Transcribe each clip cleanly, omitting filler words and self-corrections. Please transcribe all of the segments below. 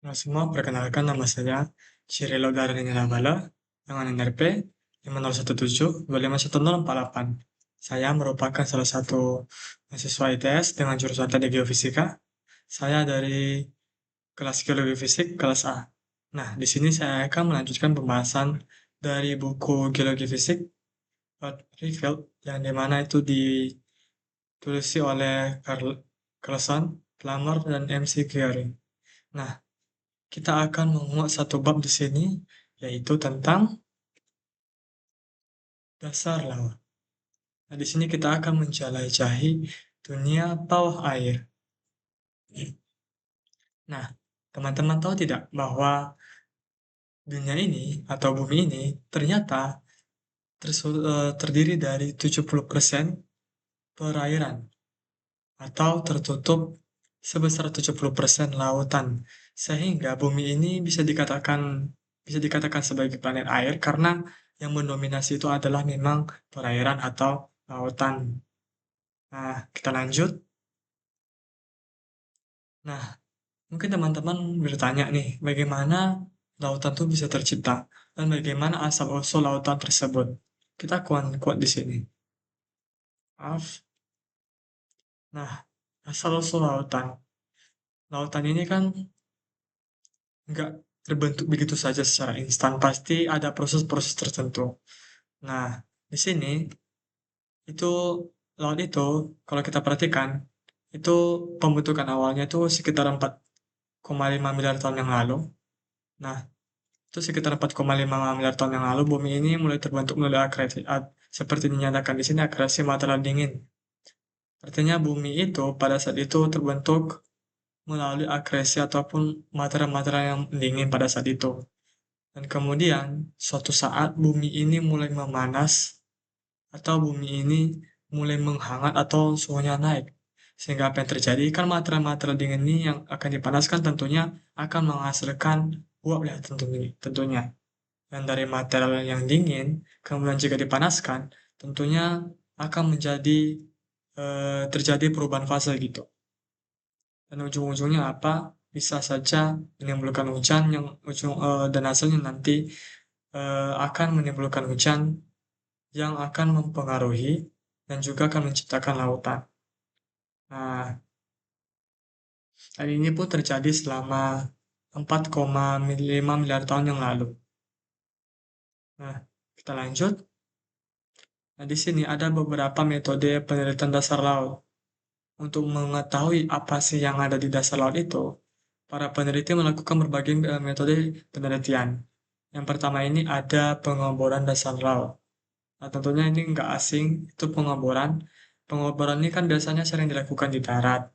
Halo semua, perkenalkan nama saya Cirilo Darani Nabala dengan NRP 5017-2514048. Saya merupakan salah satu mahasiswa ITS dengan jurusan Teknik Geofisika. Saya dari kelas Geologi Fisik kelas A. Nah, di sini saya akan melanjutkan pembahasan dari buku Geologi Fisik Rietveld yang dimana itu ditulis oleh Carlson, Plummer, dan MC Gehry. Nah, kita akan menguak satu bab di sini, yaitu tentang dasar laut. Nah, di sini kita akan menjelajahi dunia bawah air. Nah, teman-teman tahu tidak bahwa dunia ini atau bumi ini ternyata terdiri dari 70% perairan atau tertutup sebesar 70% lautan. Sehingga bumi ini bisa dikatakan sebagai planet air karena yang mendominasi itu adalah memang perairan atau lautan. Nah, kita lanjut. Nah, mungkin teman-teman bertanya nih, bagaimana lautan itu bisa tercipta dan bagaimana asal-usul lautan tersebut. Kita kuat di sini. Maaf. Nah, asal-usul lautan. Lautan ini kan nggak terbentuk begitu saja secara instan, pasti ada proses-proses tertentu. Nah, di sini itu laut itu kalau kita perhatikan itu pembentukan awalnya itu sekitar 4,5 miliar tahun yang lalu. Nah, itu sekitar 4,5 miliar tahun yang lalu bumi ini mulai terbentuk melalui akresi, seperti dinyatakan di sini akresi material dingin. Artinya bumi itu pada saat itu terbentuk melalui akresi ataupun material-material yang dingin pada saat itu. Dan kemudian, suatu saat bumi ini mulai memanas, atau bumi ini mulai menghangat atau suhunya naik. Sehingga apa yang terjadi? Kan material-material dingin ini yang akan dipanaskan tentunya akan menghasilkan uap ya tentunya. Dan dari material yang dingin, kemudian jika dipanaskan, tentunya akan terjadi perubahan fase gitu. Dan ujung-ujungnya apa? Bisa saja menimbulkan hujan dan hasilnya nanti akan menimbulkan hujan yang akan mempengaruhi dan juga akan menciptakan lautan. Nah, hal ini pun terjadi selama 4,5 miliar tahun yang lalu. Nah, kita lanjut. Nah, di sini ada beberapa metode penelitian dasar laut. Untuk mengetahui apa sih yang ada di dasar laut itu, para peneliti melakukan berbagai metode penelitian. Yang pertama ini ada pengeboran dasar laut. Nah, tentunya ini nggak asing, itu pengeboran. Pengeboran ini kan biasanya sering dilakukan di darat.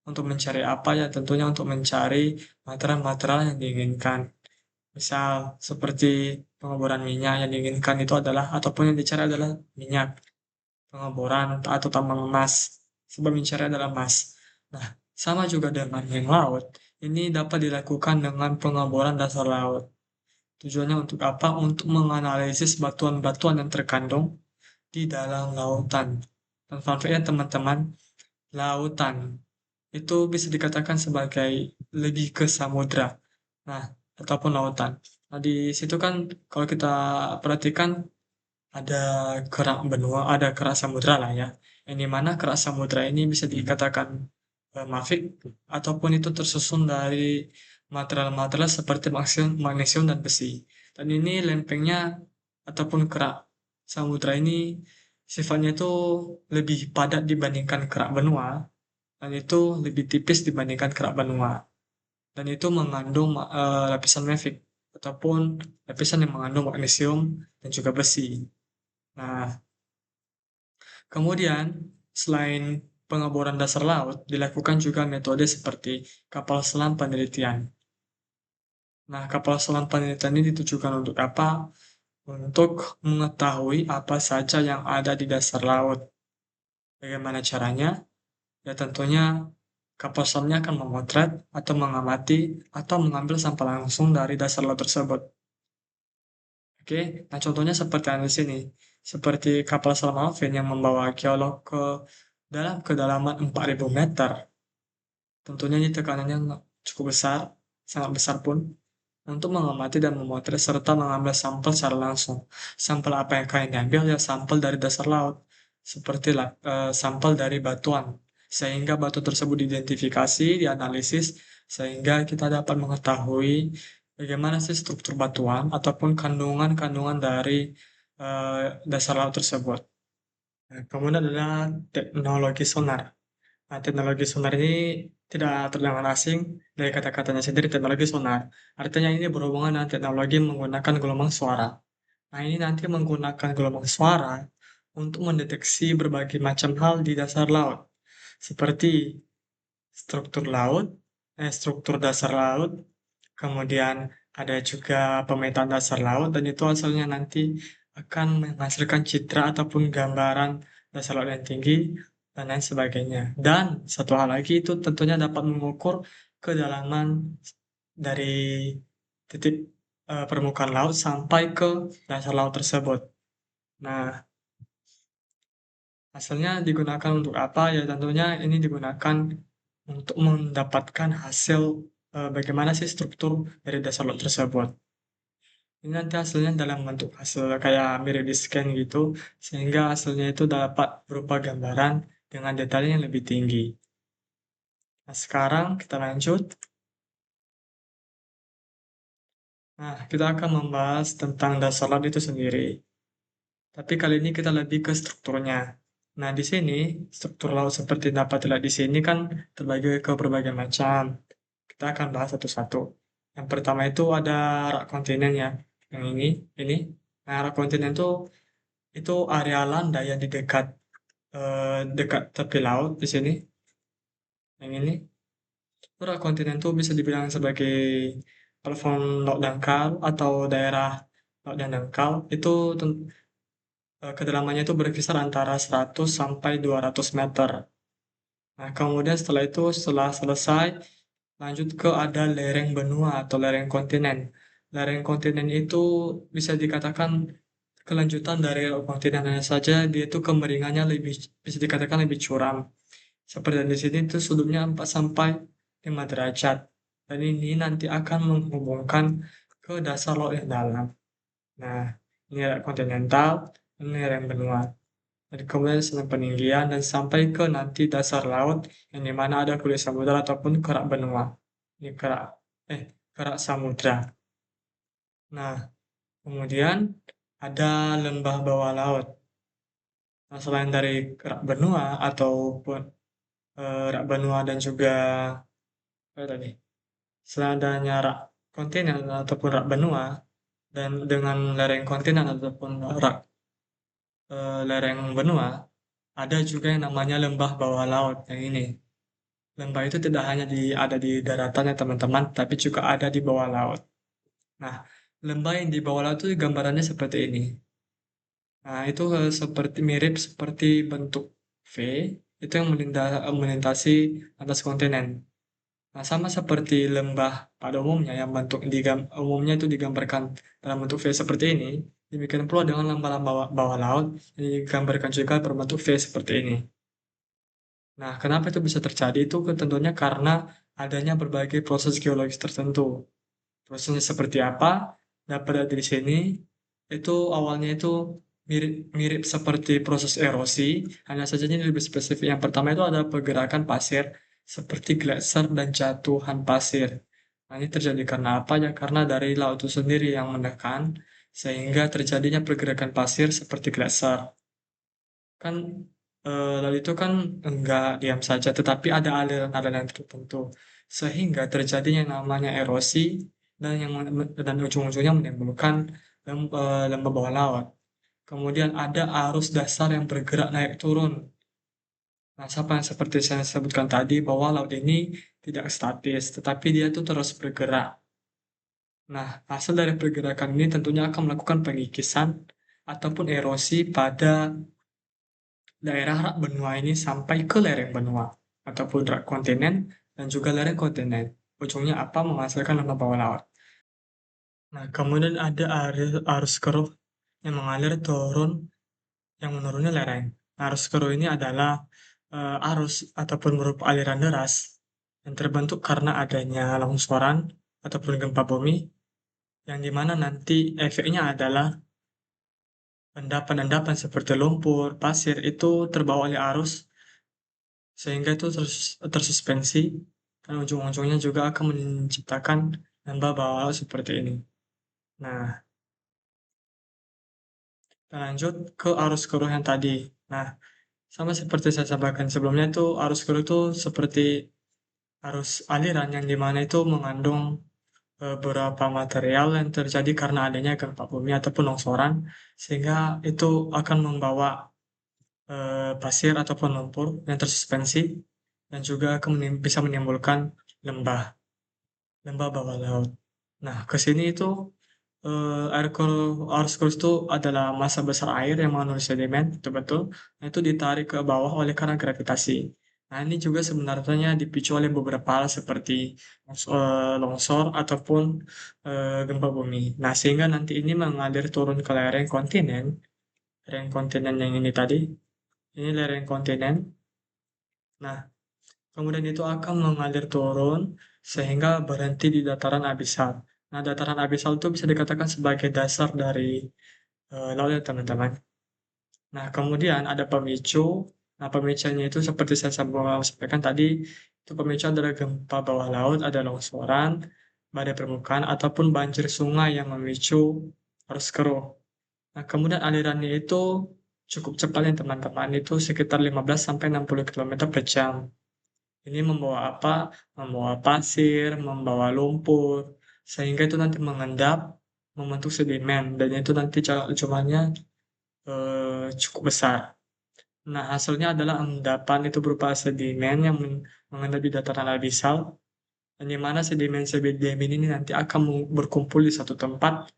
Untuk mencari apa ya? Tentunya untuk mencari material-material yang diinginkan. Misal seperti pengeboran minyak yang diinginkan itu adalah, ataupun yang dicari adalah minyak. Pengeboran atau tambang emas, sebab mencari adalah emas. Nah, sama juga dengan yang laut, ini dapat dilakukan dengan pengeboran dasar laut. Tujuannya untuk apa? Untuk menganalisis batuan-batuan yang terkandung di dalam lautan. Dan fun fact-nya teman-teman, lautan itu bisa dikatakan sebagai lebih ke samudra. Nah, ataupun lautan. Nah, di situ kan kalau kita perhatikan ada kerak benua, ada kerak samudra lah ya. Yang dimana kerak samudra ini bisa dikatakan mafic ataupun itu tersusun dari material-material seperti magnesium dan besi. Dan ini lempengnya ataupun kerak samudra ini sifatnya itu lebih padat dibandingkan kerak benua dan itu lebih tipis dibandingkan kerak benua. Dan itu mengandung lapisan mafic ataupun lapisan yang mengandung magnesium dan juga besi. Nah, kemudian selain pengeboran dasar laut, dilakukan juga metode seperti kapal selam penelitian. Nah, kapal selam penelitian ini ditujukan untuk apa? Untuk mengetahui apa saja yang ada di dasar laut. Bagaimana caranya? Ya tentunya kapal selamnya akan memotret atau mengamati atau mengambil sampel langsung dari dasar laut tersebut. Oke, nah contohnya seperti yang di sini. Seperti kapal selam Alvin yang membawa geolog ke dalam kedalaman 4.000 meter. Tentunya ini tekanannya cukup besar, sangat besar pun, untuk mengamati dan memotret serta mengambil sampel secara langsung. Sampel apa yang kalian ambil? Ya sampel dari dasar laut, seperti sampel dari batuan, sehingga batu tersebut diidentifikasi, dianalisis, sehingga kita dapat mengetahui bagaimana sih struktur batuan ataupun kandungan-kandungan dari dasar laut tersebut. Nah, kemudian adalah teknologi sonar. Nah, teknologi sonar ini tidak terdengar asing dari kata-katanya sendiri, teknologi sonar. Artinya ini berhubungan dengan teknologi menggunakan gelombang suara. Nah, ini nanti menggunakan gelombang suara untuk mendeteksi berbagai macam hal di dasar laut, seperti struktur laut, struktur dasar laut, kemudian ada juga pemetaan dasar laut, dan itu hasilnya nanti akan menghasilkan citra ataupun gambaran dasar laut yang tinggi, dan lain sebagainya. Dan satu hal lagi itu tentunya dapat mengukur kedalaman dari titik permukaan laut sampai ke dasar laut tersebut. Nah, hasilnya digunakan untuk apa? Ya tentunya ini digunakan untuk mendapatkan hasil bagaimana sih struktur dari dasar laut tersebut. Ini nanti hasilnya dalam bentuk hasil kayak mirip di scan gitu, sehingga hasilnya itu dapat berupa gambaran dengan detail yang lebih tinggi. Nah, sekarang kita lanjut. Nah, kita akan membahas tentang dasar laut itu sendiri. Tapi kali ini kita lebih ke strukturnya. Nah, di sini struktur laut seperti dapat dilihat di sini kan terbagi ke berbagai macam. Kita akan bahas satu-satu. Yang pertama itu ada rak kontinen ya. Yang ini. Nah, rak kontinen itu area landai yang di dekat tepi laut di sini. Yang ini. Rak kontinen itu bisa dibilang sebagai platform laut dangkal atau daerah laut yang dangkal. Itu kedalamannya itu berkisar antara 100 sampai 200 meter. Nah, kemudian setelah selesai, lanjut ke ada lereng benua atau lereng kontinen. Lereng kontinen itu bisa dikatakan kelanjutan dari kontinen hanya saja dia itu kemiringannya lebih bisa dikatakan lebih curam. Seperti di sini itu sudutnya 4 sampai 5 derajat. Dan ini nanti akan menghubungkan ke dasar laut yang dalam. Nah, ini adalah kontinental, ini lereng benua. Dan kemudian sistem peninggian dan sampai ke nanti dasar laut yang dimana ada kulit samudra ataupun kerak benua. Ini kerak samudra. Nah, kemudian ada lembah bawah laut. Nah, selain dari kerak benua ataupun rak benua dan juga apa tadi? Selain adanya rak kontinen ataupun rak benua dan dengan lereng kontinen ataupun lereng benua, ada juga yang namanya lembah bawah laut yang ini. Lembah itu tidak hanya ada di daratan ya teman-teman, tapi juga ada di bawah laut. Nah, lembah yang di bawah laut itu gambarannya seperti ini. Nah, itu seperti mirip seperti bentuk V, itu yang melintasi atas kontinen. Nah, sama seperti lembah pada umumnya yang umumnya itu digambarkan dalam bentuk V seperti ini, demikian pula dengan lembah-lembah bawah laut yang digambarkan juga berbentuk V seperti ini. Nah, kenapa itu bisa terjadi? Itu tentunya karena adanya berbagai proses geologis tertentu. Prosesnya seperti apa? Dapat dari di sini, itu awalnya itu mirip, mirip seperti proses erosi, hanya saja ini lebih spesifik. Yang pertama itu ada pergerakan pasir, seperti gletser dan jatuhan pasir. Nah, ini terjadi karena apa? Ya, karena dari laut itu sendiri yang menekan, sehingga terjadinya pergerakan pasir seperti gletser. Kan laut itu kan enggak diam saja, tetapi ada aliran-aliran tertentu. Sehingga terjadinya yang namanya erosi dan ujung-ujungnya menimbulkan lembah bawah laut. Kemudian ada arus dasar yang bergerak naik turun. Nah, sama yang seperti saya sebutkan tadi bahwa laut ini tidak statis, tetapi dia itu terus bergerak. Nah, hasil dari pergerakan ini tentunya akan melakukan pengikisan ataupun erosi pada daerah rak benua ini sampai ke lereng benua ataupun rak kontinen dan juga lereng kontinen. Ujungnya apa? Menghasilkan lembah bawah laut. Nah, kemudian ada arus keruh yang mengalir turun yang menuruni lereng. Nah, arus keruh ini adalah arus ataupun berupa aliran deras yang terbentuk karena adanya longsoran ataupun gempa bumi, yang dimana nanti efeknya adalah endapan-endapan seperti lumpur, pasir itu terbawa oleh arus sehingga itu tersuspensi dan ujung-ujungnya juga akan menciptakan lembah bawah laut seperti ini. Nah, kita lanjut ke arus keruh yang tadi. Nah, sama seperti saya sampaikan sebelumnya itu arus keruh itu seperti arus aliran yang dimana itu mengandung beberapa material yang terjadi karena adanya gempa bumi ataupun longsoran sehingga itu akan membawa pasir ataupun lumpur yang tersuspensi dan juga akan bisa menimbulkan lembah lembah bawah laut. Nah, ke sini itu arus cruise itu adalah massa besar air yang mengandung sedimen, betul-betul. Nah, itu ditarik ke bawah oleh karena gravitasi. Nah, ini juga sebenarnya dipicu oleh beberapa hal seperti longsor ataupun gempa bumi. Nah, sehingga nanti ini mengalir turun ke lereng kontinen yang ini tadi. Ini lereng kontinen. Nah, kemudian itu akan mengalir turun sehingga berhenti di dataran abisal. Nah, dataran abisal itu bisa dikatakan sebagai dasar dari laut ya teman-teman. Nah, kemudian ada pemicu. Nah, pemicunya itu seperti saya sampaikan tadi, itu pemicu adalah gempa bawah laut, ada longsoran, badai permukaan, ataupun banjir sungai yang memicu arus keruh. Nah, kemudian alirannya itu cukup cepat ya teman-teman, itu sekitar 15 sampai 60 km per jam. Ini membawa apa? Membawa pasir, membawa lumpur, sehingga itu nanti mengendap, membentuk sedimen, dan itu nanti jumlahnya cukup besar. Nah, hasilnya adalah endapan itu berupa sedimen yang mengendap di dataran abisal, dan di mana sedimen-sedimen ini nanti akan berkumpul di suatu tempat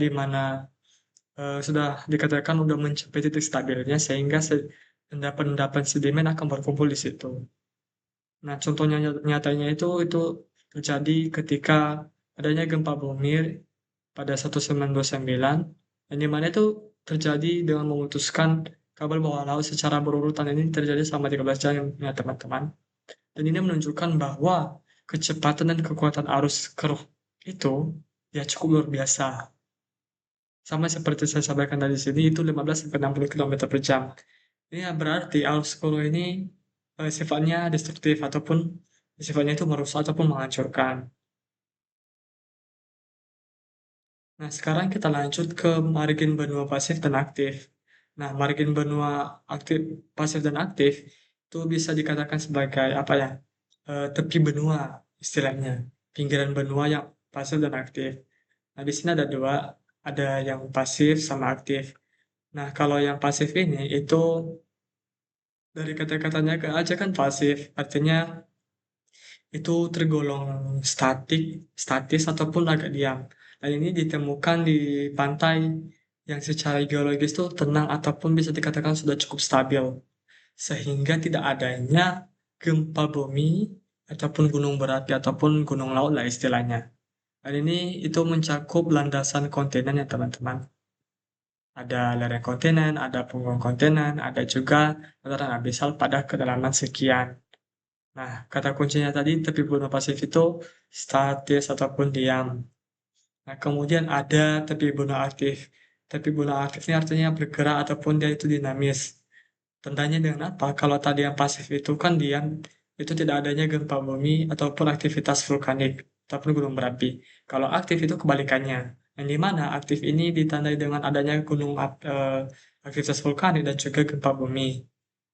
di mana sudah dikatakan sudah mencapai titik stabilnya, sehingga endapan-endapan sedimen akan berkumpul di situ. Nah, contohnya nyatanya itu terjadi ketika adanya gempa bumi pada 1929, yang dimana itu terjadi dengan memutuskan kabel bawah laut secara berurutan. Ini terjadi selama 13 jam ya teman-teman. Dan ini menunjukkan bahwa kecepatan dan kekuatan arus keruh itu ya cukup luar biasa. Sama seperti saya sampaikan tadi sini itu 15 sampai 60 km per jam. Ini ya berarti arus keruh ini sifatnya destruktif ataupun sifatnya itu merusak ataupun menghancurkan. Nah, sekarang kita lanjut ke margin benua pasif dan aktif. Nah, margin benua aktif, pasif dan aktif itu bisa dikatakan sebagai apa ya? Tepi benua istilahnya, pinggiran benua yang pasif dan aktif. Nah, di sini ada dua, ada yang pasif sama aktif. Nah, kalau yang pasif ini itu dari kata-katanya ke aja kan pasif, artinya itu tergolong statis ataupun agak diam. Dan ini ditemukan di pantai yang secara geologis itu tenang ataupun bisa dikatakan sudah cukup stabil. Sehingga tidak adanya gempa bumi ataupun gunung berapi ataupun gunung laut lah istilahnya. Dan ini itu mencakup landasan kontinen ya teman-teman. Ada lereng kontinen, ada punggung kontinen, ada juga dataran abisal pada kedalaman sekian. Nah, kata kuncinya tadi tepi benua Pasifik itu statis ataupun diam. Nah, kemudian ada tepi benua aktif. Tepi benua aktif ini artinya bergerak ataupun dia itu dinamis. Tandanya dengan apa? Kalau tadi yang pasif itu kan diam, itu tidak adanya gempa bumi ataupun aktivitas vulkanik ataupun gunung berapi. Kalau aktif itu kebalikannya. Yang dimana aktif ini ditandai dengan adanya aktivitas vulkanik dan juga gempa bumi.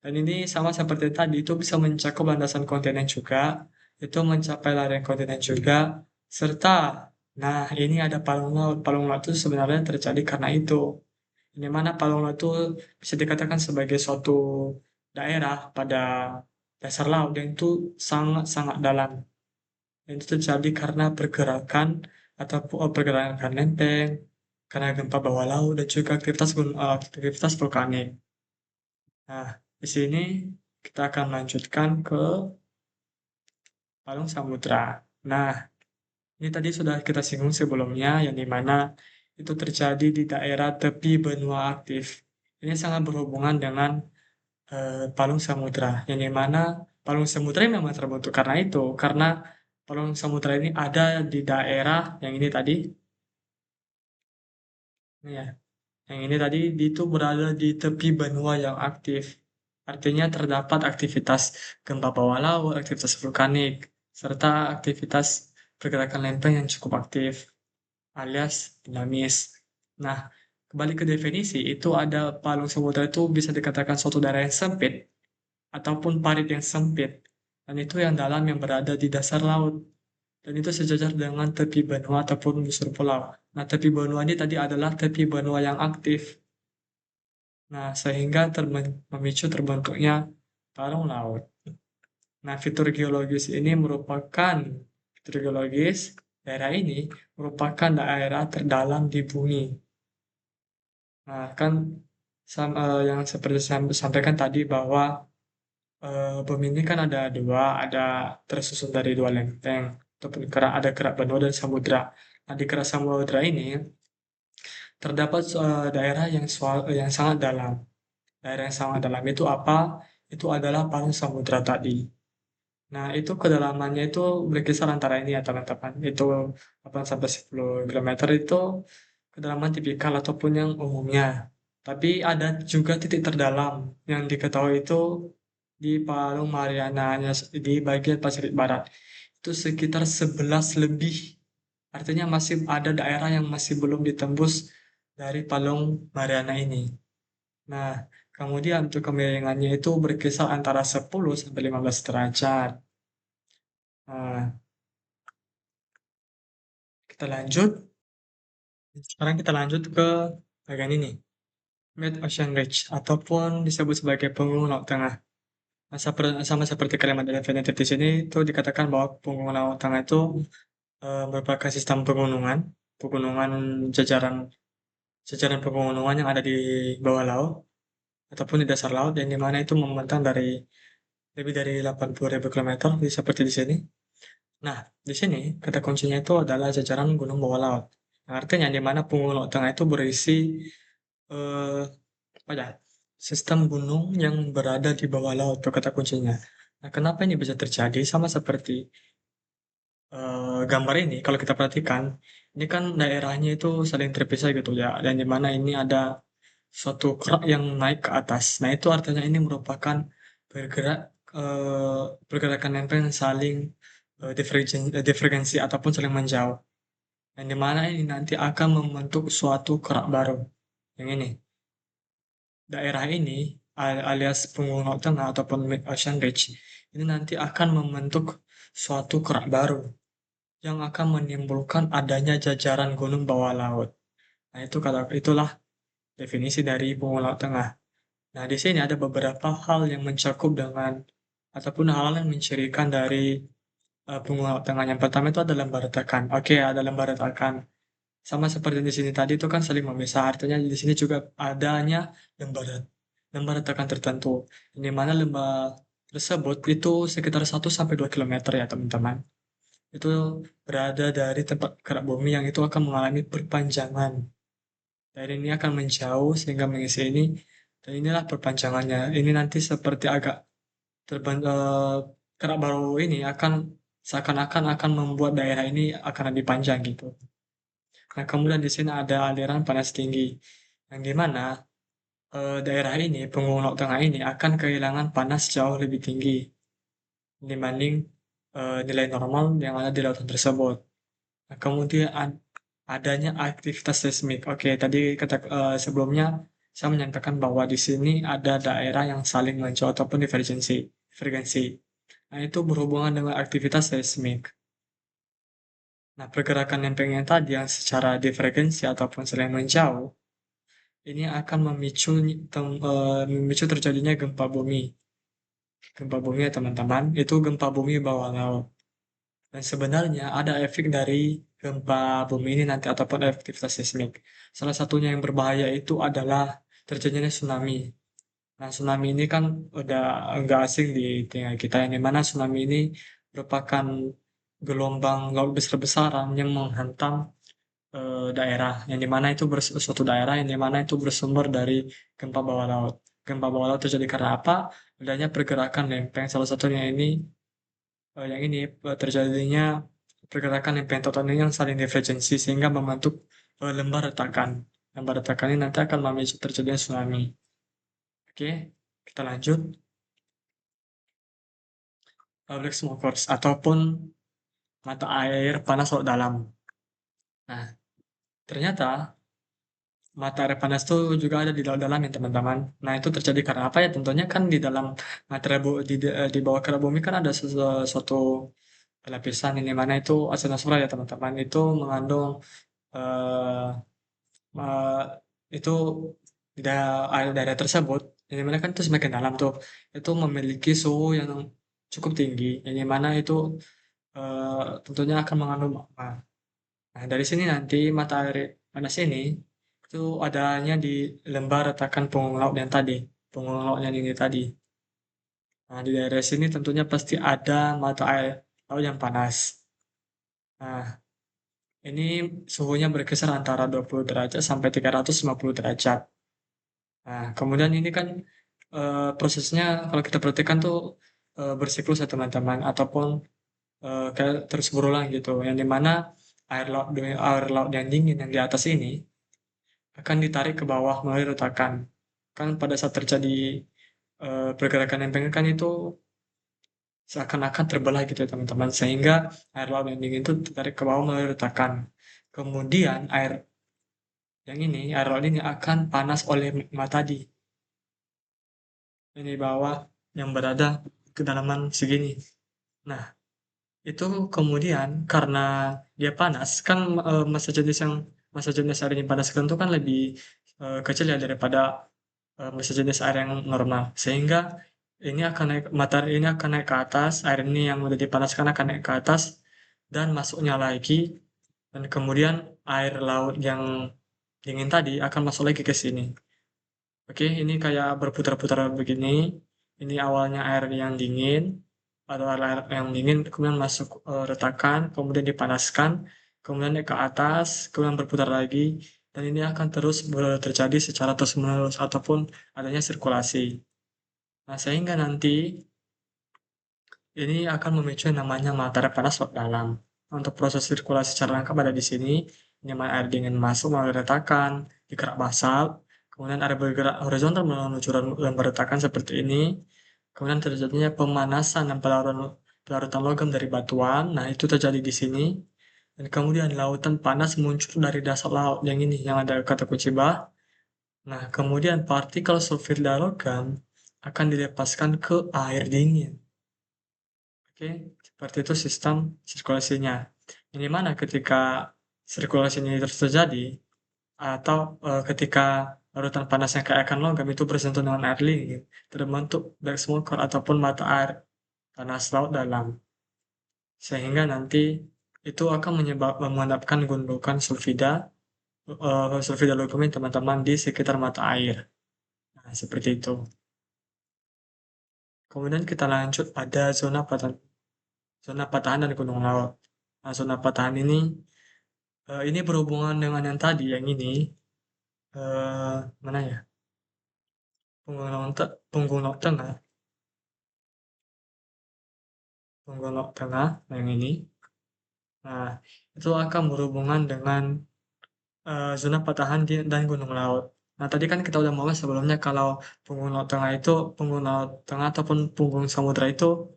Dan ini sama seperti tadi, itu bisa mencakup landasan kontinen juga, itu mencapai lereng kontinen juga, serta, nah ini ada palung laut. Palung laut itu sebenarnya terjadi karena itu. Di mana palung laut itu bisa dikatakan sebagai suatu daerah pada dasar laut yang itu sangat-sangat dalam. Dan itu terjadi karena pergerakan ataupun pergerakan lempeng, karena gempa bawah laut dan juga aktivitas vulkanik. Nah, di sini kita akan lanjutkan ke palung samudra. Nah, ini tadi sudah kita singgung sebelumnya, yang dimana itu terjadi di daerah tepi benua aktif. Ini sangat berhubungan dengan palung samudra, yang dimana palung samudra memang terbentuk karena itu, karena palung samudra ini ada di daerah yang ini tadi. Ini ya, yang ini tadi itu berada di tepi benua yang aktif. Artinya terdapat aktivitas gempa bawah laut, aktivitas vulkanik, serta aktivitas pergerakan lempeng yang cukup aktif, alias dinamis. Nah, kembali ke definisi, itu ada palung samudra itu bisa dikatakan suatu daerah yang sempit ataupun parit yang sempit, dan itu yang dalam yang berada di dasar laut. Dan itu sejajar dengan tepi benua ataupun busur pulau. Nah, tepi benua ini tadi adalah tepi benua yang aktif. Nah, sehingga memicu terbentuknya palung laut. Nah, fitur geologis daerah ini merupakan daerah terdalam di bumi. Nah, kan yang seperti saya sampaikan tadi bahwa bumi ini kan ada dua, ada tersusun dari dua lempeng, ataupun ada kerak benua dan samudra. Nah, di kerak samudra ini terdapat daerah yang sangat dalam. Daerah yang sangat dalam itu apa? Itu adalah palung samudra tadi. Nah, itu kedalamannya itu berkisar antara ini ya teman-teman. Itu 8 sampai 10 kilometer itu kedalaman tipikal ataupun yang umumnya. Tapi ada juga titik terdalam yang diketahui itu di Palung Mariana di bagian Pasifik Barat. Itu sekitar 11 lebih. Artinya masih ada daerah yang masih belum ditembus dari Palung Mariana ini. Nah, kemudian untuk kemiringannya itu berkisar antara 10 sampai 15 derajat. Nah, kita lanjut. Sekarang kita lanjut ke bagian ini. Mid-Ocean Ridge, ataupun disebut sebagai punggung laut tengah. Nah, sama seperti kalimat definitif di sini, itu dikatakan bahwa punggung laut tengah itu merupakan sistem pegunungan, pegunungan jajaran jajaran pegunungan yang ada di bawah laut, ataupun di dasar laut, yang dimana itu membentang dari lebih dari 80.000 kilometer, seperti di sini. Nah, di sini kata kuncinya itu adalah jajaran gunung bawah laut. Nah, artinya di mana punggung laut tengah itu berisi eh, apa ya, sistem gunung yang berada di bawah laut, itu kata kuncinya. Nah, kenapa ini bisa terjadi? Sama seperti gambar ini, kalau kita perhatikan, ini kan daerahnya itu saling terpisah gitu ya, dan di mana ini ada suatu kerak yang naik ke atas. Nah, itu artinya ini merupakan bergerak eh, pergerakan lempeng yang saling divergensi ataupun saling menjauh. Yang dimana ini nanti akan membentuk suatu kerak baru. Yang ini, daerah ini alias punggung laut tengah ataupun mid-ocean ridge, ini nanti akan membentuk suatu kerak baru yang akan menimbulkan adanya jajaran gunung bawah laut. Nah, itulah definisi dari punggung laut tengah. Nah, di sini ada beberapa hal yang mencakup dengan ataupun hal yang mencirikan dari punggung laut tengah. Yang pertama itu ada lembar retakan. Oke, ada lembar retakan. Sama seperti di sini tadi itu kan saling memisah. Artinya di sini juga adanya lembar lembar retakan tertentu. Di mana lembah tersebut itu sekitar 1 sampai 2 kilometer ya, teman-teman. Itu berada dari tempat kerak bumi yang itu akan mengalami perpanjangan. Dari ini akan menjauh sehingga mengisi ini, dan inilah perpanjangannya. Ini nanti seperti agak kerak baru ini akan seakan-akan akan membuat daerah ini akan lebih panjang gitu. Nah, kemudian di sini ada aliran panas tinggi, yang dimana daerah ini, punggung laut tengah ini akan kehilangan panas jauh lebih tinggi dibanding nilai normal yang ada di lautan tersebut. Nah, kemudian adanya aktivitas seismik. Oke, tadi sebelumnya saya menyampaikan bahwa di sini ada daerah yang saling menjauh ataupun divergensi. Nah, itu berhubungan dengan aktivitas seismik. Nah, pergerakan lempeng yang tadi yang secara divergensi ataupun saling menjauh, ini akan memicu terjadinya gempa bumi. Gempa bumi ya teman-teman, itu gempa bumi bawah laut. Dan sebenarnya ada efek dari gempa bumi ini nanti ataupun aktivitas seismik. Salah satunya yang berbahaya itu adalah terjadinya tsunami. Nah, tsunami ini kan udah nggak asing di telinga kita, yang dimana tsunami ini merupakan gelombang laut besar-besaran yang menghantam daerah, yang dimana itu suatu daerah yang dimana itu bersumber dari gempa bawah laut. Gempa bawah laut terjadi karena apa? Adanya pergerakan lempeng, salah satunya ini yang ini terjadinya pergerakan lempeng tektonik yang saling divergensi sehingga membentuk lembah retakan. Lembah retakan ini nanti akan memicu terjadinya tsunami. Oke, kita lanjut. Black smoke force ataupun mata air panas laut dalam. Nah, ternyata mata air panas itu juga ada di laut dalam ya teman-teman. Nah, itu terjadi karena apa ya? Tentunya kan di dalam material di bawah kerak bumi kan ada suatu lapisan ini mana itu asonasfera ya teman-teman. Itu mengandung eh, eh, itu di daerah tersebut yang dimana kan itu semakin dalam tuh itu memiliki suhu yang cukup tinggi yang dimana itu tentunya akan mengandung magma. Nah, dari sini nanti mata air panas ini itu adanya di lembah retakan punggung laut yang tadi, punggung laut yang ini tadi. Nah, di daerah sini tentunya pasti ada mata air laut yang panas. Nah, ini suhunya berkisar antara 20 derajat sampai 350 derajat. Nah, kemudian ini kan prosesnya kalau kita perhatikan tuh bersiklus ya teman-teman, ataupun kayak terus berulang gitu, yang dimana air laut yang dingin yang di atas ini akan ditarik ke bawah melalui retakan. Kan pada saat terjadi pergerakan lempeng kan itu seakan-akan terbelah gitu ya teman-teman, sehingga air laut yang dingin itu ditarik ke bawah melalui retakan. Kemudian air laut ini akan panas oleh magma tadi yang di bawah yang berada kedalaman segini. Nah, itu kemudian karena dia panas, kan masa jenis air yang panas itu kan lebih kecil ya daripada masa jenis air yang normal. Sehingga matahari ini akan naik ke atas, air ini yang udah dipanaskan akan naik ke atas dan masuknya lagi dan kemudian air laut yang dingin tadi akan masuk lagi ke sini. Oke, ini kayak berputar-putar begini. Ini awalnya air yang dingin, atau air yang dingin, kemudian masuk retakan, kemudian dipanaskan, kemudian naik ke atas, kemudian berputar lagi, dan ini akan terus terjadi secara terus-menerus, ataupun adanya sirkulasi. Nah, sehingga nanti ini akan memicu yang namanya matahari panas laut dalam. Untuk proses sirkulasi secara lengkap ada di sini. Ini air dingin masuk melalui retakan, di kerak basalt, kemudian air bergerak horizontal menuju lembah retakan seperti ini. Kemudian terjadinya pemanasan dan pelarutan logam dari batuan. Nah, itu terjadi di sini. Dan kemudian lautan panas muncul dari dasar laut yang ini, yang ada kata kunci bah. Nah, kemudian partikel sulfida logam akan dilepaskan ke air dingin. Oke, seperti itu sistem sirkulasinya. Ini mana ketika sirkulasi ini terus terjadi, atau ketika larutan panas yang kayak akan logam itu bersentuh dengan air dingin, terbentuk black smoke ataupun mata air panas laut dalam. Sehingga nanti itu akan menyebabkan gundukan sulfida logam teman-teman di sekitar mata air. Nah, seperti itu. Kemudian kita lanjut pada zona patahan dan gunung laut. Nah, zona patahan ini berhubungan dengan yang tadi, yang ini, mana ya? Punggung laut tengah, punggung laut tengah, yang ini. Nah, itu akan berhubungan dengan zona patahan dan gunung laut. Nah, tadi kan kita udah bahas sebelumnya kalau punggung laut tengah ataupun punggung samudra itu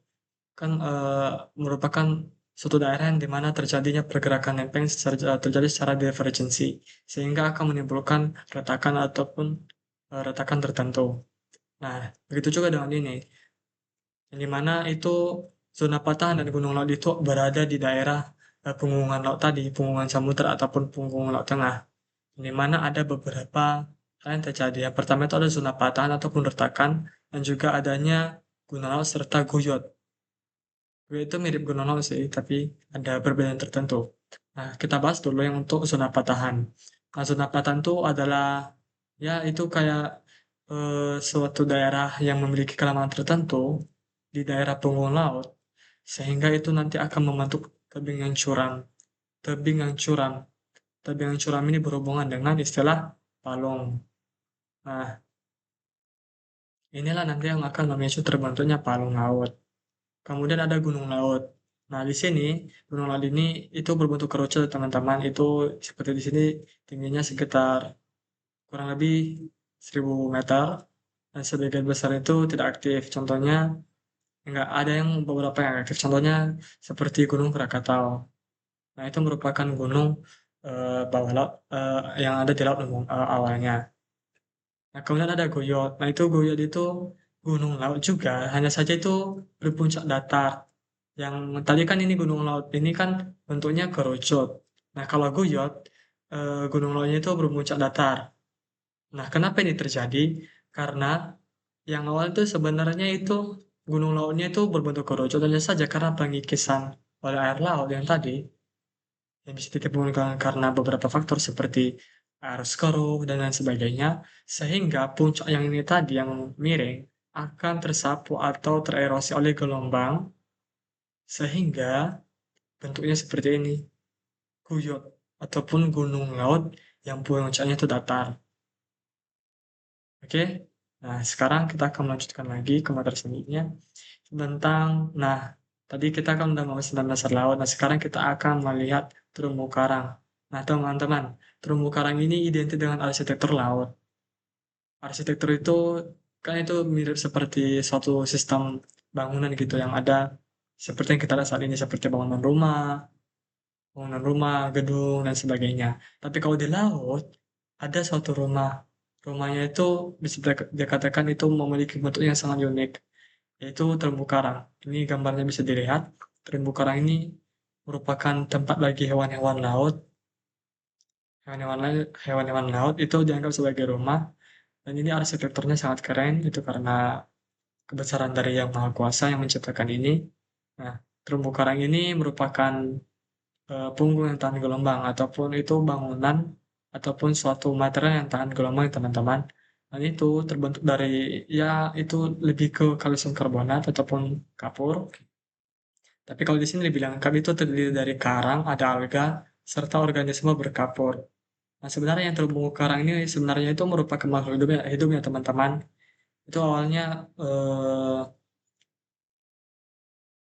kan merupakan suatu daerah yang dimana terjadinya pergerakan lempeng terjadi secara divergensi, sehingga akan menimbulkan retakan ataupun retakan tertentu. Nah, begitu juga dengan ini, yang dimana itu zona patahan dan gunung laut itu berada di daerah punggungan laut tadi, punggungan samudra ataupun punggung laut tengah, di mana ada beberapa hal yang terjadi. Yang pertama itu ada zona patahan ataupun retakan, dan juga adanya gunung laut serta guyot. Guyot itu mirip gunung laut sih, tapi ada perbedaan tertentu. Nah, kita bahas dulu yang untuk zona patahan. Nah, zona patahan itu adalah, ya itu kayak suatu daerah yang memiliki kelemahan tertentu di daerah punggung laut, sehingga itu nanti akan membentuk tebing yang curam. Tebing yang curam. Tebing yang curam ini berhubungan dengan istilah palung. Nah, inilah nanti yang akan memicu terbentuknya palung laut. Kemudian ada gunung laut. Nah, di sini gunung laut ini itu berbentuk kerucut, teman-teman. Itu seperti di sini tingginya sekitar kurang lebih 1000 meter dan sebagian besar itu tidak aktif. Contohnya enggak ada yang beberapa yang aktif. Contohnya seperti Gunung Krakatau. Nah, itu merupakan gunung bawah laut yang ada di laut awalnya. Nah, kemudian ada Goyot. Nah, itu Goyot itu gunung laut juga, hanya saja itu berpuncak datar. Yang tadi kan ini gunung laut, ini kan bentuknya kerucut. Nah, kalau Goyot, gunung lautnya itu berpuncak datar. Nah, kenapa ini terjadi? Karena yang awal itu sebenarnya itu gunung lautnya itu berbentuk kerucut, hanya saja karena pengikisan oleh air laut yang tadi, yang bisa ditimbulkan karena beberapa faktor seperti arus keruh dan lain sebagainya, sehingga puncak yang ini tadi yang miring akan tersapu atau tererosi oleh gelombang, sehingga bentuknya seperti ini, guyot ataupun gunung laut yang puncaknya itu datar. Oke, nah sekarang kita akan melanjutkan lagi ke materi selanjutnya tentang, nah tadi kita kan udah membahas tentang dasar laut, nah sekarang kita akan melihat terumbu karang. Nah teman-teman, terumbu karang ini identik dengan arsitektur laut. Arsitektur itu kan itu mirip seperti suatu sistem bangunan gitu yang ada seperti yang kita lihat saat ini seperti bangunan rumah, gedung dan sebagainya. Tapi kalau di laut ada suatu rumah. Rumahnya itu bisa dikatakan itu memiliki bentuk yang sangat unik, yaitu terumbu karang. Ini gambarnya bisa dilihat. Terumbu karang ini merupakan tempat bagi hewan-hewan laut. Hewan-hewan laut itu dianggap sebagai rumah. Dan ini arsitekturnya sangat keren, itu karena kebesaran dari Yang Maha Kuasa yang menciptakan ini. Nah, terumbu karang ini merupakan punggung yang tahan gelombang, ataupun itu bangunan, ataupun suatu material yang tahan gelombang, teman-teman. Dan itu terbentuk dari, ya itu lebih ke kalsium karbonat ataupun kapur. Tapi kalau di sini lebih lengkap itu terdiri dari karang, ada alga, serta organisme berkapur. Nah, sebenarnya yang terumbu karang ini sebenarnya itu merupakan makhluk hidupnya teman-teman. Itu eh,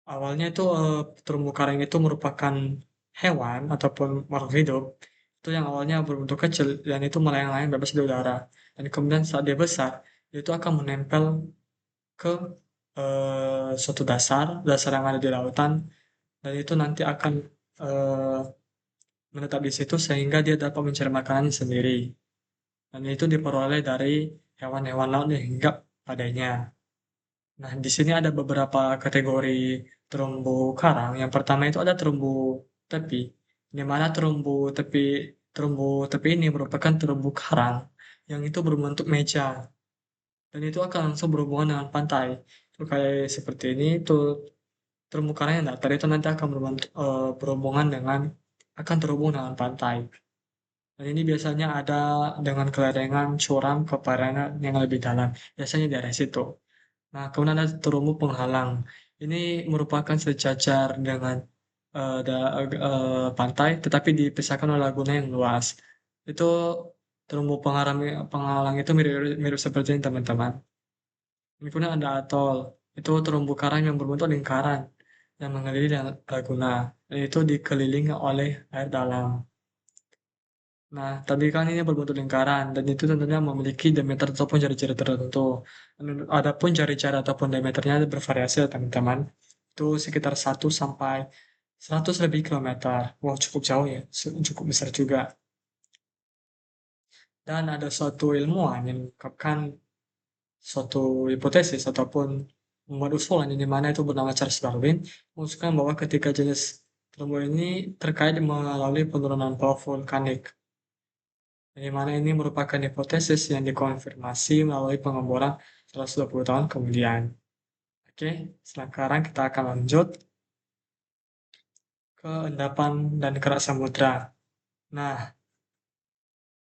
awalnya itu terumbu karang itu merupakan hewan ataupun makhluk hidup itu yang awalnya berbentuk kecil dan itu melayang-layang bebas di udara. Dan kemudian saat dia besar, itu akan menempel ke suatu dasar yang ada di lautan dan itu nanti akan eh, menetap di situ sehingga dia dapat mencari makanannya sendiri. Dan itu diperoleh dari hewan-hewan laut yang hinggap padanya. Nah, di sini ada beberapa kategori terumbu karang. Yang pertama itu ada terumbu tepi, di mana terumbu tepi ini merupakan terumbu karang yang itu berbentuk meja dan itu akan langsung berhubungan dengan pantai. Itu kayak seperti ini, itu terumbu karang yang datar itu nanti akan berhubungan dengan akan terhubung dengan pantai. Dan ini biasanya ada dengan kelerengan curam ke perairan yang lebih dalam. Biasanya di area situ. Nah, kemudian ada terumbu penghalang. Ini merupakan sejajar dengan pantai, tetapi dipisahkan oleh laguna yang luas. Itu terumbu penghalang itu mirip, mirip seperti ini, teman-teman. Ini kemudian ada atol. Itu terumbu karang yang berbentuk lingkaran yang mengelilingi laguna. Dan itu dikelilingi oleh air dalam. Nah, tadi kan ini berbentuk lingkaran dan itu tentunya memiliki diameter ataupun jari-jari tertentu. Adapun jari-jari ataupun diameternya bervariasi ya, teman-teman. Itu sekitar 1 sampai 100 lebih kilometer. Wow, cukup jauh ya, cukup besar juga. Dan ada suatu ilmuwan yang mengungkapkan suatu hipotesis ataupun membuat usulan yang dimana itu bernama Charles Darwin mengusulkan bahwa ketika jenis terumbu ini terkait melalui penurunan bawah vulkanik. Di mana ini merupakan hipotesis yang dikonfirmasi melalui pengeboran 120 tahun kemudian. Oke, sekarang kita akan lanjut ke endapan dan kerak samudra. Nah,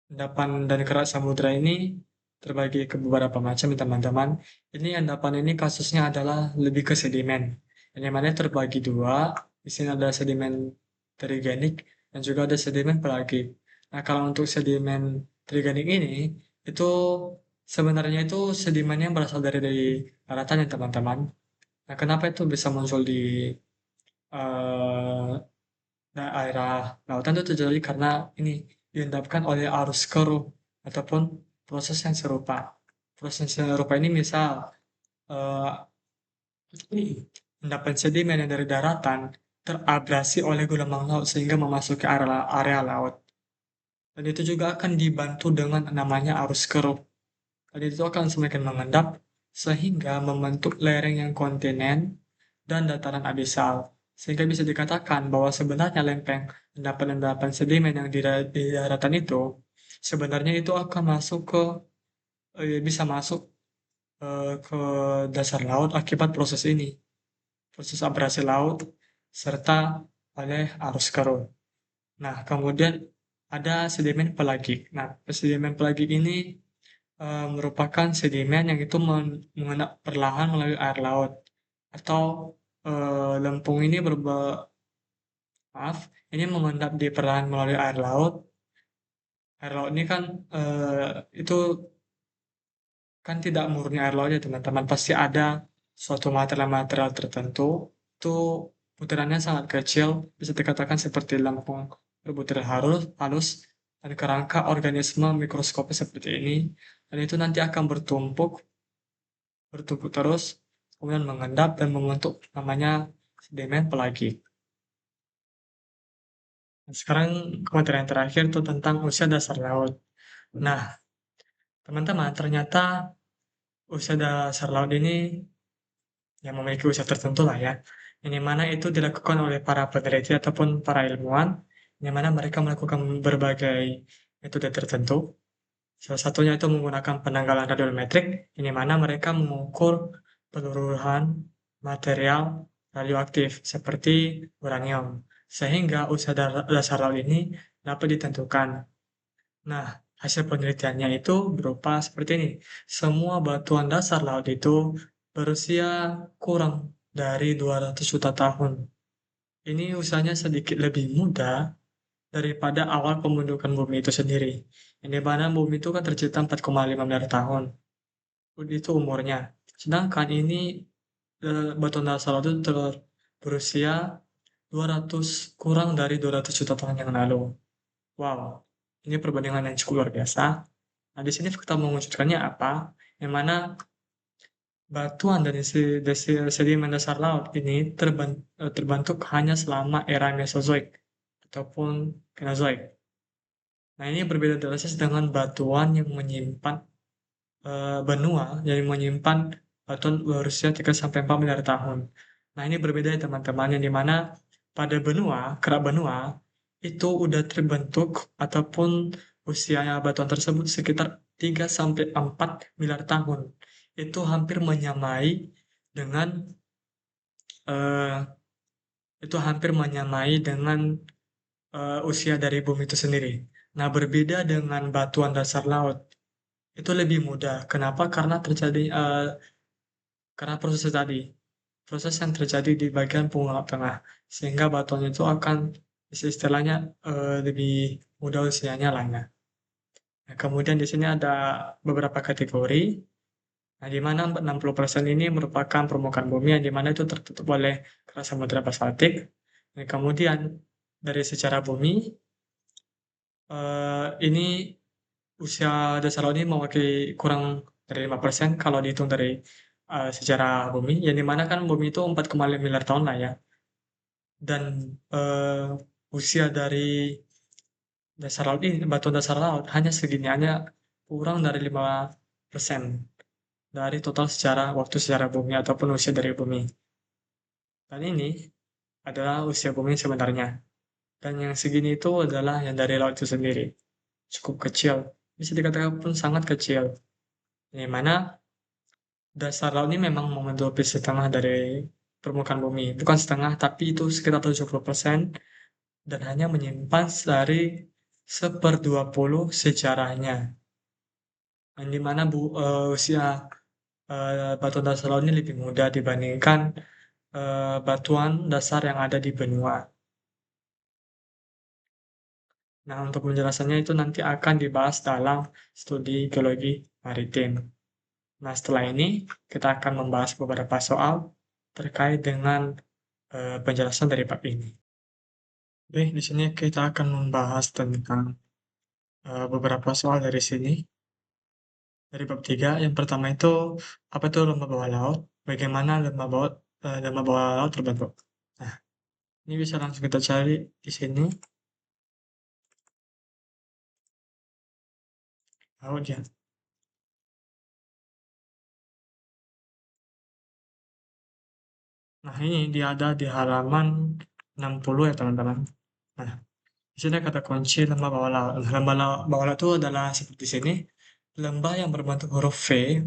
endapan dan kerak samudra ini terbagi ke beberapa macam, teman-teman. Ini endapan ini kasusnya adalah lebih ke sedimen. Yang mana terbagi dua, di sini ada sedimen trigenik dan juga ada sedimen pelagik. Nah, kalau untuk sedimen trigenik ini, itu sebenarnya itu sedimen yang berasal dari daratan ya, teman-teman. Nah, kenapa itu bisa muncul di eh, daerah lautan itu terjadi karena ini diendapkan oleh arus keruh ataupun proses yang serupa. Proses yang serupa ini misal eh, endapan sedimen yang dari daratan terabrasi oleh gelombang laut sehingga memasuki area laut. Dan itu juga akan dibantu dengan namanya arus kerup. Dan itu akan semakin mengendap sehingga membentuk lereng yang kontinen dan dataran abisal. Sehingga bisa dikatakan bahwa sebenarnya lempeng endapan-endapan sedimen yang di daratan itu sebenarnya itu akan masuk ke bisa masuk ke dasar laut akibat proses ini, proses abrasi laut serta oleh arus keruh. Nah, kemudian ada sedimen pelagik. Nah, sedimen pelagik ini merupakan sedimen yang itu mengendap perlahan melalui air laut atau lempung ini maaf, ini mengendap di perlahan melalui air laut. Air laut ini kan itu kan tidak murni air laut ya teman-teman, pasti ada suatu material-material tertentu itu butirannya sangat kecil, bisa dikatakan seperti lempung berbutir halus dan kerangka organisme mikroskopis seperti ini, dan itu nanti akan bertumpuk terus, kemudian mengendap dan membentuk namanya sedimen pelagi. Nah, sekarang materi yang terakhir itu tentang usia dasar laut. Nah, teman-teman, ternyata usia dasar laut ini yang memiliki usia tertentu lah ya, yang mana itu dilakukan oleh para peneliti ataupun para ilmuwan, yang mana mereka melakukan berbagai metode tertentu. Salah satunya itu menggunakan penanggalan radiometrik, yang mana mereka mengukur peluruhan material radioaktif seperti uranium, sehingga usia dasar laut ini dapat ditentukan. Nah, hasil penelitiannya itu berupa seperti ini. Semua batuan dasar laut itu berusia kurang dari 200 juta tahun. Ini usianya sedikit lebih muda daripada awal pembentukan bumi itu sendiri. Ini mana bumi itu kan tercipta 4,5 miliar tahun. Itu umurnya. Sedangkan ini batuan dasar laut itu berusia 200 kurang dari 200 juta tahun yang lalu. Wow, ini perbandingan yang cukup luar biasa. Nah, di sini fakta mewujudkannya apa? Yang mana batuan dari sedimen dasar laut ini terbentuk hanya selama era Mesozoik ataupun Kenozoik. Nah, ini berbeda drastis dengan batuan yang menyimpan benua yang menyimpan batuan berusia 3 sampai 4 miliar tahun. Nah, ini berbeda ya teman-teman, yang dimana pada benua, kerak benua, itu udah terbentuk ataupun usianya batuan tersebut sekitar 3 sampai 4 miliar tahun. Itu hampir menyamai dengan eh, usia dari bumi itu sendiri. Nah, berbeda dengan batuan dasar laut, itu lebih mudah. Kenapa? Karena proses yang terjadi di bagian punggul tengah, sehingga batuan itu akan istilahnya lebih mudah usianya lah ya. Nah, kemudian di sini ada beberapa kategori, nah, di mana 60% ini merupakan permukaan bumi, yang di mana itu tertutup oleh keras samudra basaltik. Nah, kemudian dari sejarah bumi, ini usia dasar laut ini mewakili kurang dari 5% kalau dihitung dari sejarah bumi, yang di mana kan bumi itu 4,5 miliar tahun lah ya. Dan usia dari dasar laut ini, batuan dasar laut hanya segini, hanya kurang dari 5% dari total sejarah waktu sejarah bumi ataupun usia dari bumi. Dan ini adalah usia bumi sebenarnya. Dan yang segini itu adalah yang dari laut itu sendiri. Cukup kecil. Bisa dikatakan pun sangat kecil. Yang mana dasar laut ini memang menutupi setengah dari permukaan bumi. Bukan setengah, tapi itu sekitar 70%, dan hanya menyimpan dari 1/20 sejarahnya. Yang dimana usia batuan dasar laut ini lebih muda dibandingkan batuan dasar yang ada di benua. Nah, untuk penjelasannya itu nanti akan dibahas dalam studi geologi maritim. Nah, setelah ini kita akan membahas beberapa soal terkait dengan penjelasan dari bab ini. Oke, di sini kita akan membahas tentang beberapa soal dari sini. Dari bab 3, yang pertama itu apa itu lembah bawah laut? Bagaimana lembah bawah laut terbentuk? Nah, ini bisa langsung kita cari di sini laut ya. Nah, ini dia ada di halaman 60 ya teman-teman. Nah, di sini kata kunci lembah bawah laut. Bawah laut itu adalah seperti sini. Lembah yang berbentuk huruf V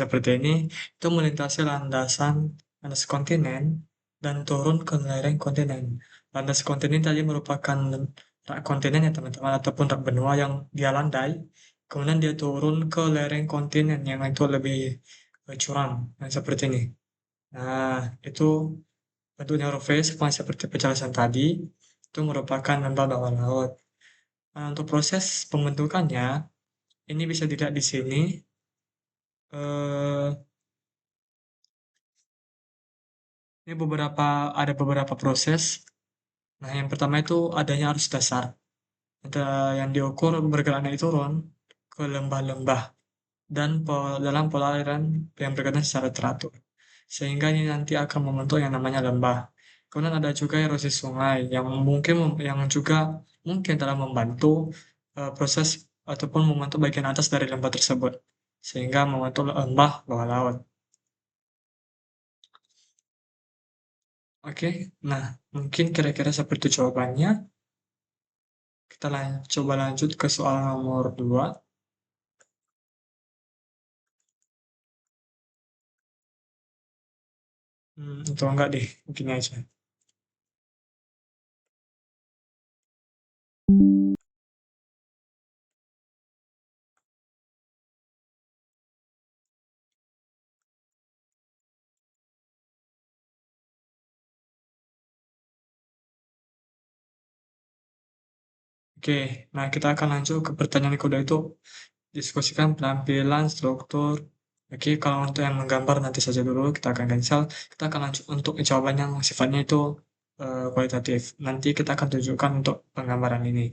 seperti ini, itu melintasi landas kontinen dan turun ke lereng kontinen. Landas kontinen tadi merupakan rak kontinen ya teman-teman, ataupun rak benua yang dia landai. Kemudian dia turun ke lereng kontinen yang itu lebih curam, yang seperti ini. Nah, itu bentuknya huruf V sama seperti penjelasan tadi, itu merupakan lembah bawah laut. Nah, untuk proses pembentukannya, ini bisa dilihat di sini. Eh, ini ada beberapa proses. Nah, yang pertama itu adanya arus dasar. Ada yang diukur bergeraknya itu turun ke lembah-lembah dan dalam pola aliran yang bergerak secara teratur. Sehingga ini nanti akan membentuk yang namanya lembah. Kemudian ada juga erosi sungai yang juga mungkin dalam membantu proses ataupun membentuk bagian atas dari lembah tersebut sehingga membentuk lembah bawah laut. Oke, nah mungkin kira-kira seperti jawabannya. Kita coba lanjut ke soal nomor 2. Atau enggak deh, begini aja. Oke, nah kita akan lanjut ke pertanyaan kedua itu diskusikan penampilan, struktur. Oke, kalau untuk yang menggambar nanti saja dulu, kita akan cancel. Kita akan lanjut untuk jawaban yang sifatnya itu kualitatif. Nanti kita akan tunjukkan untuk penggambaran ini.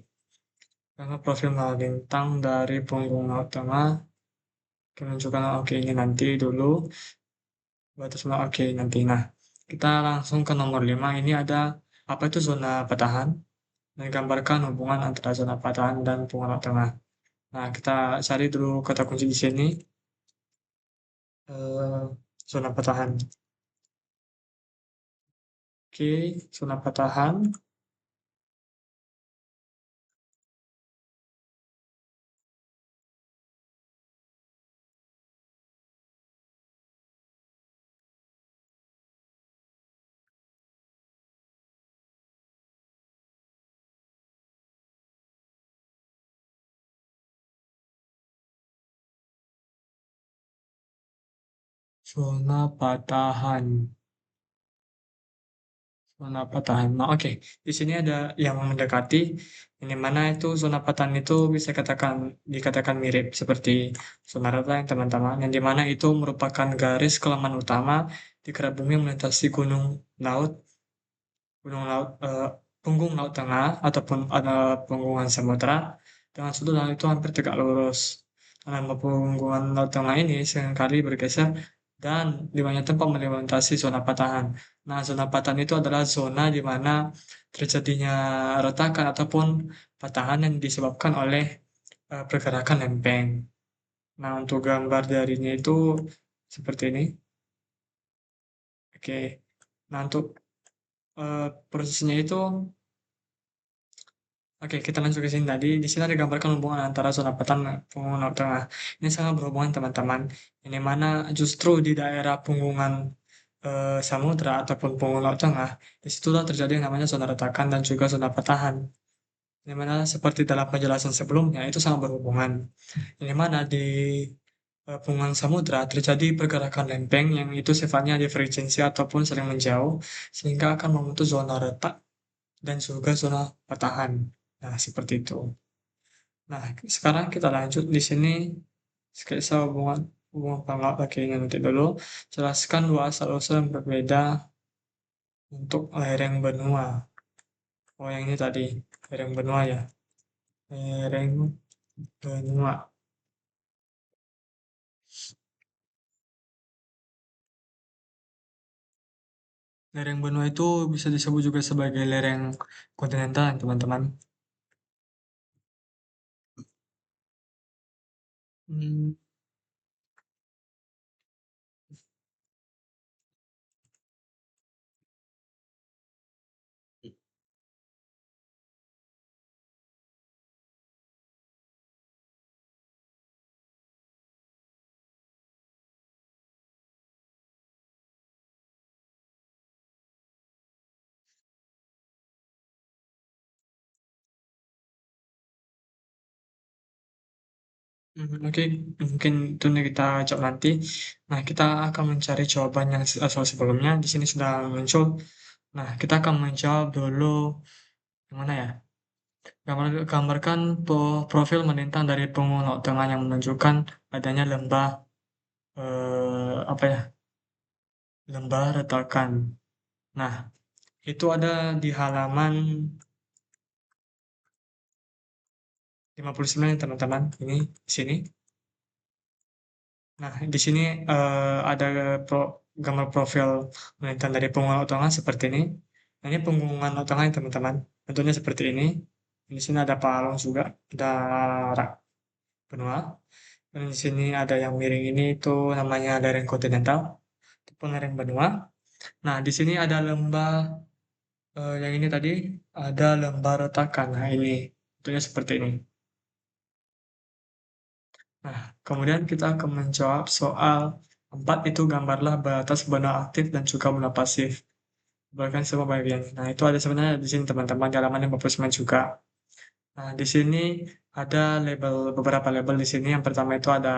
Karena profil bintang dari punggung laut tengah, kita menunjukkan oke ini nanti dulu. Batas bawah, oke nanti. Nah, kita langsung ke nomor 5. Ini ada apa itu zona patahan? Menggambarkan hubungan antara zona patahan dan punggung laut tengah. Nah, kita cari dulu kata kunci di sini. eh, Zona patahan. Oke, zona patahan. Zona patahan. Zona patahan. Nah, oke. Di sini ada yang mendekati, ini mana itu zona patahan itu bisa dikatakan mirip seperti zona rata yang teman-teman, yang dimana itu merupakan garis kelemahan utama di kerak bumi melintasi laut, gunung laut, punggung laut tengah ataupun ada punggungan samudra dengan sudut laut itu hampir tegak lurus. Dalam punggungan laut tengah ini seringkali bergeser dan di banyak tempat melintasi zona patahan. Nah, zona patahan itu adalah zona di mana terjadinya retakan ataupun patahan yang disebabkan oleh pergerakan lempeng. Nah, untuk gambar darinya itu seperti ini. Oke. Nah, untuk prosesnya itu oke, kita lanjut ke sini tadi. Di sini ada digambarkan hubungan antara zona patahan dan punggungan laut tengah. Ini sangat berhubungan teman-teman. Ini mana justru di daerah punggungan samudra ataupun punggung laut tengah, disitulah terjadi yang namanya zona retakan dan juga zona patahan. Ini mana seperti dalam penjelasan sebelumnya itu sangat berhubungan. Ini mana di punggungan samudra terjadi pergerakan lempeng yang itu sifatnya divergensi ataupun saling menjauh sehingga akan membentuk zona retak dan juga zona patahan. Nah, seperti itu. Nah, sekarang kita lanjut di sini sketsa hubungan. hubungan pangkat. Oke, ini nanti dulu. Jelaskan dua asal-usul yang berbeda untuk lereng benua. Oh, yang ini tadi, lereng benua ya. Lereng benua. Lereng benua itu bisa disebut juga sebagai lereng kontinental, teman-teman. Hmm, oke, mungkin itu nih kita cek nanti. Nah, kita akan mencari jawaban yang asal sebelumnya. Di sini sudah muncul. Nah, kita akan menjawab dulu yang mana ya? Gambarkan profil melintang dari penghulu laut tengah yang menunjukkan adanya lembah apa ya? Lembah retakan. Nah, itu ada di halaman 59 teman-teman. Ini di sini. Nah, di sini ada gambar profil melintang dari punggungan utama seperti ini. Nah, ini punggungan utama teman-teman. Bentuknya seperti ini. Di sini ada palung juga, ada rak benua. Dan di sini ada yang miring ini itu namanya lereng kontinental ataupun lereng benua. Nah, di sini ada lembah yang ini tadi ada lembah retakan. Nah, ini bentuknya seperti ini. Nah, kemudian kita akan menjawab soal 4 itu gambarlah batas benua aktif dan juga benua pasif. Bahkan semua bagian. Nah, itu ada sebenarnya di sini teman-teman di halaman 59 juga. Nah, di sini ada beberapa label di sini. Yang pertama itu ada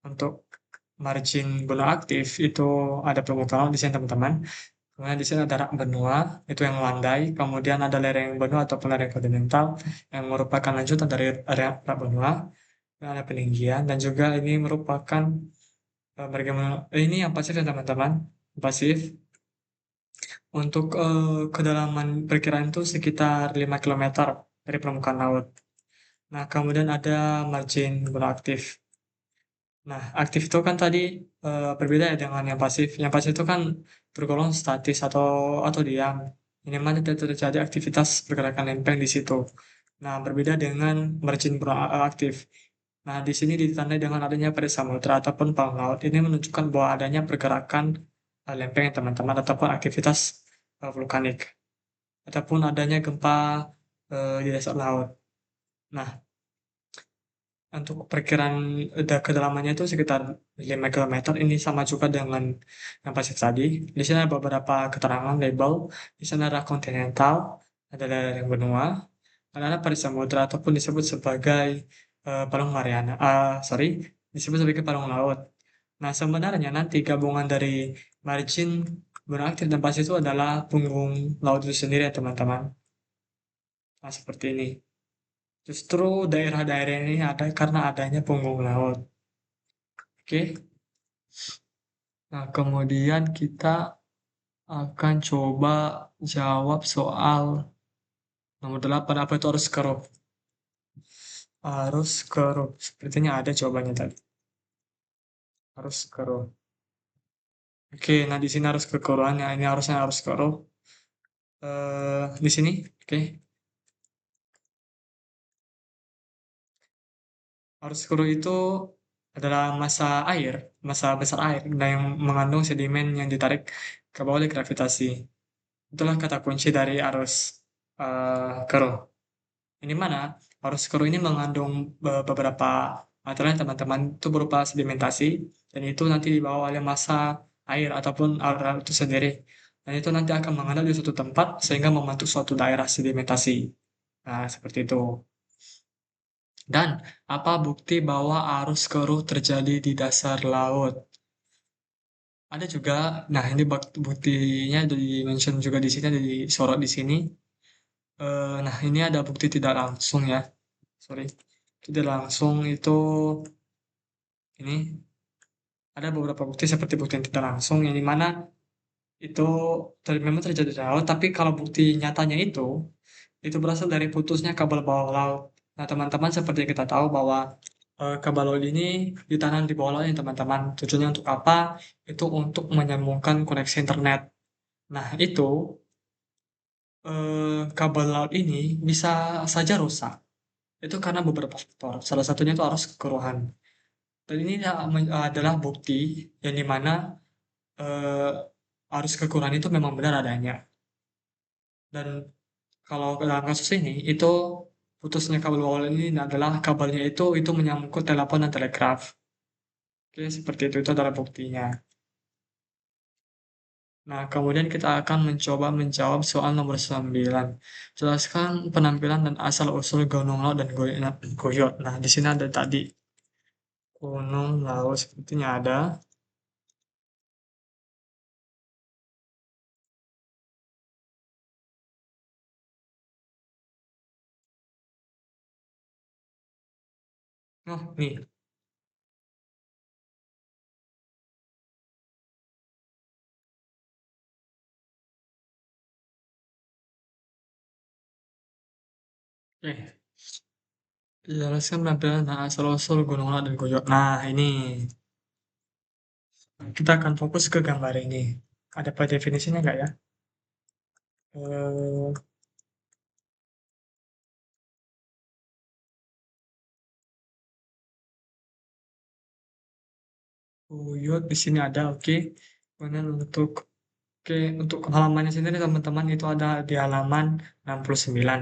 untuk margin benua aktif itu ada permukaan di sini teman-teman. Kemudian di sini ada rak benua itu yang landai. Kemudian ada lereng benua atau lereng kontinental yang merupakan lanjutan dari area rak benua. Dan ada peninggian dan juga ini merupakan bagaimana ini yang pasif ya teman-teman. Pasif untuk kedalaman perkiraan itu sekitar 5 kilometer dari permukaan laut. Nah, kemudian ada margin bola aktif. Nah, aktif itu kan tadi berbeda ya dengan yang pasif. Yang pasif itu kan tergolong statis atau diam. Ini mana tidak terjadi aktivitas pergerakan lempeng di situ. Nah, berbeda dengan margin bola aktif. Nah, di sini ditandai dengan adanya pada samudra ataupun bawah laut. Ini menunjukkan bahwa adanya pergerakan lempeng teman-teman ataupun aktivitas vulkanik ataupun adanya gempa di dasar laut. Nah, untuk perkiraan kedalamannya itu sekitar 5 kilometer. Ini sama juga dengan yang pasif tadi. Di sini ada beberapa keterangan label. Di sana ada kontinental, ada lereng benua, ada pada samudra ataupun disebut sebagai palung Mariana. Sorry, disebut sebagai palung laut. Nah, sebenarnya nanti gabungan dari margin benua aktif dan pasif itu adalah punggung laut itu sendiri ya teman-teman. Nah, seperti ini. Justru daerah-daerah ini ada karena adanya punggung laut. Oke. Nah, kemudian kita akan coba jawab soal nomor 8 apa itu arus kerup. Arus kerup. Sepertinya ada jawabannya tadi. Arus kerup. Oke, nah di sini harus kekurangannya. Ini harusnya arus kerup. Di sini, oke. Arus kerup itu adalah massa besar air, nah yang mengandung sedimen yang ditarik ke bawah oleh gravitasi. Itulah kata kunci dari arus keruh. Ini mana arus keruh ini mengandung beberapa material teman-teman itu berupa sedimentasi dan itu nanti dibawa oleh massa air ataupun air itu sendiri. Dan itu nanti akan mengalir di suatu tempat sehingga membentuk suatu daerah sedimentasi. Nah, seperti itu. Dan apa bukti bahwa arus keruh terjadi di dasar laut? Ada juga, nah ini buktinya ada di-mention juga di sini, ada disorot di sini. Nah, ini ada bukti tidak langsung ya. Sorry. Tidak langsung itu ini. ada beberapa bukti seperti bukti yang tidak langsung yang dimana itu memang terjadi di laut, tapi kalau bukti nyatanya itu berasal dari putusnya kabel bawah laut. Nah, teman-teman seperti yang kita tahu bahwa kabel laut ini ditanam di bawah laut ya teman-teman. Tujuannya untuk apa? Itu untuk menyambungkan koneksi internet. Nah, itu kabel laut ini bisa saja rusak. Itu karena beberapa faktor. Salah satunya itu arus keruhan. Dan ini adalah bukti yang dimana arus keruhan itu memang benar adanya. Dan kalau dalam kasus ini, itu putusnya kabel bawah ini adalah kabelnya itu menyangkut telepon dan telegraf. Oke, seperti itu adalah buktinya. Nah, kemudian kita akan mencoba menjawab soal nomor 9. Jelaskan penampilan dan asal-usul gunung laut dan goyot. Nah, di sini ada tadi gunung laut sepertinya ada. Oh, nih. Eh, jelaskan penampilan dan asal-usul gunung laut dan goyot. Nah, ini kita akan fokus ke gambar ini. Ada apa definisinya nggak ya? Eh, Buyut di sini ada, oke. Kemudian untuk halamannya sendiri teman-teman itu ada di halaman 69.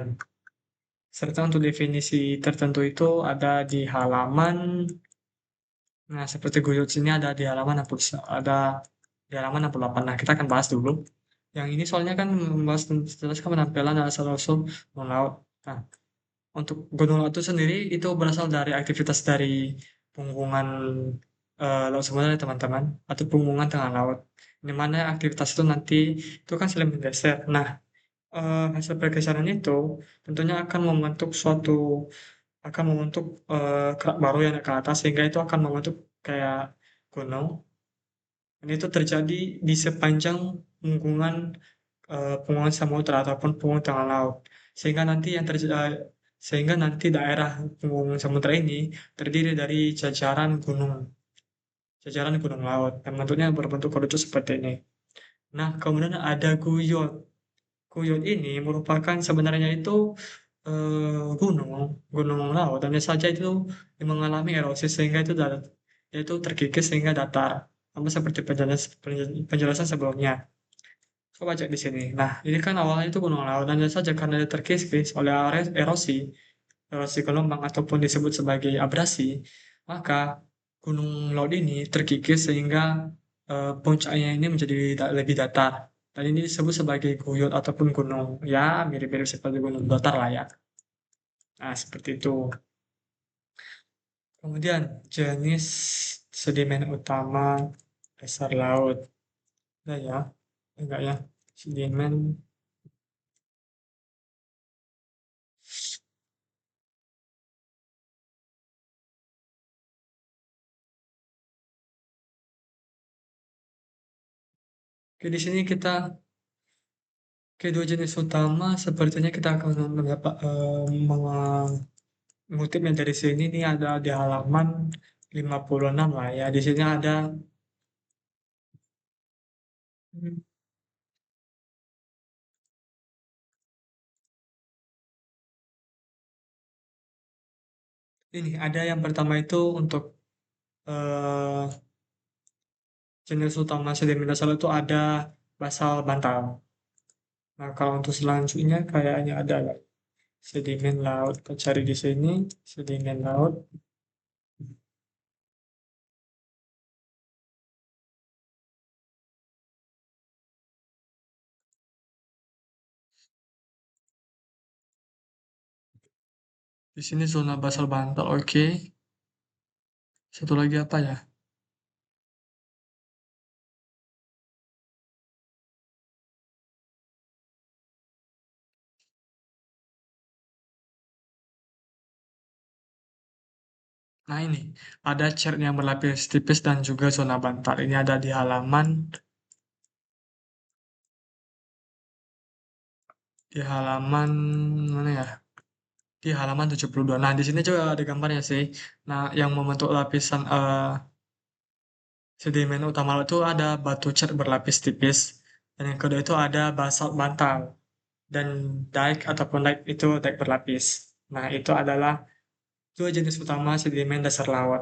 Serta untuk definisi tertentu itu ada di halaman, nah seperti Guyut sini ada di halaman 60, ada di halaman 68. Nah, kita akan bahas dulu. Yang ini soalnya kan membahas jelaskan penampilan dan asal-usul gunung laut. Nah, untuk gunung laut itu sendiri itu berasal dari aktivitas dari punggungan laut sebenarnya teman-teman, atau punggungan tengah laut. Di mana aktivitas itu nanti itu kan saling bergeser. Nah, hasil pergeseran itu tentunya akan membentuk kerak baru yang ke atas sehingga itu akan membentuk kayak gunung. Dan itu terjadi di sepanjang punggungan punggungan samudra ataupun punggungan tengah laut. Sehingga nanti sehingga nanti daerah punggungan samudra ini terdiri dari jajaran gunung laut yang bentuknya berbentuk kerucut seperti ini. Nah, kemudian ada guyot. Guyot ini merupakan sebenarnya itu gunung, gunung laut, dan saja itu mengalami erosi sehingga itu terkikis sehingga datar. Sama seperti penjelasan sebelumnya. Coba cek di sini. Nah, ini kan awalnya itu gunung laut, dan saja karena dia terkikis oleh erosi, erosi gelombang ataupun disebut sebagai abrasi, maka gunung laut ini terkikis sehingga puncaknya ini menjadi lebih datar. Dan ini disebut sebagai guyot ataupun gunung, ya mirip-mirip seperti gunung datar lah ya. Nah, seperti itu. Kemudian jenis sedimen utama dasar laut. Nah ya, enggak ya. Sedimen. Oke, di sini kedua jenis utama sepertinya kita akan mengutipnya dari sini nih ada di halaman 56 lah ya. Di sini ada hmm, ini ada yang pertama itu untuk eh, jenis utama sedimen dasar laut itu ada basal bantal. Nah, kalau untuk selanjutnya kayaknya ada nggak? Sedimen laut. Kita cari di sini sedimen laut. Di sini zona basal bantal. Oke. Satu lagi apa ya? Nah ini, ada cat yang berlapis tipis dan juga zona bantal. Ini ada di halaman mana ya? Di halaman 72. Nah, di sini juga ada gambarnya sih. Nah, yang membentuk lapisan sedimen utama itu ada batu cat berlapis tipis, dan yang kedua itu ada basalt bantal, dan dike ataupun dike itu dike berlapis. Nah, itu adalah dua jenis utama sedimen dasar laut.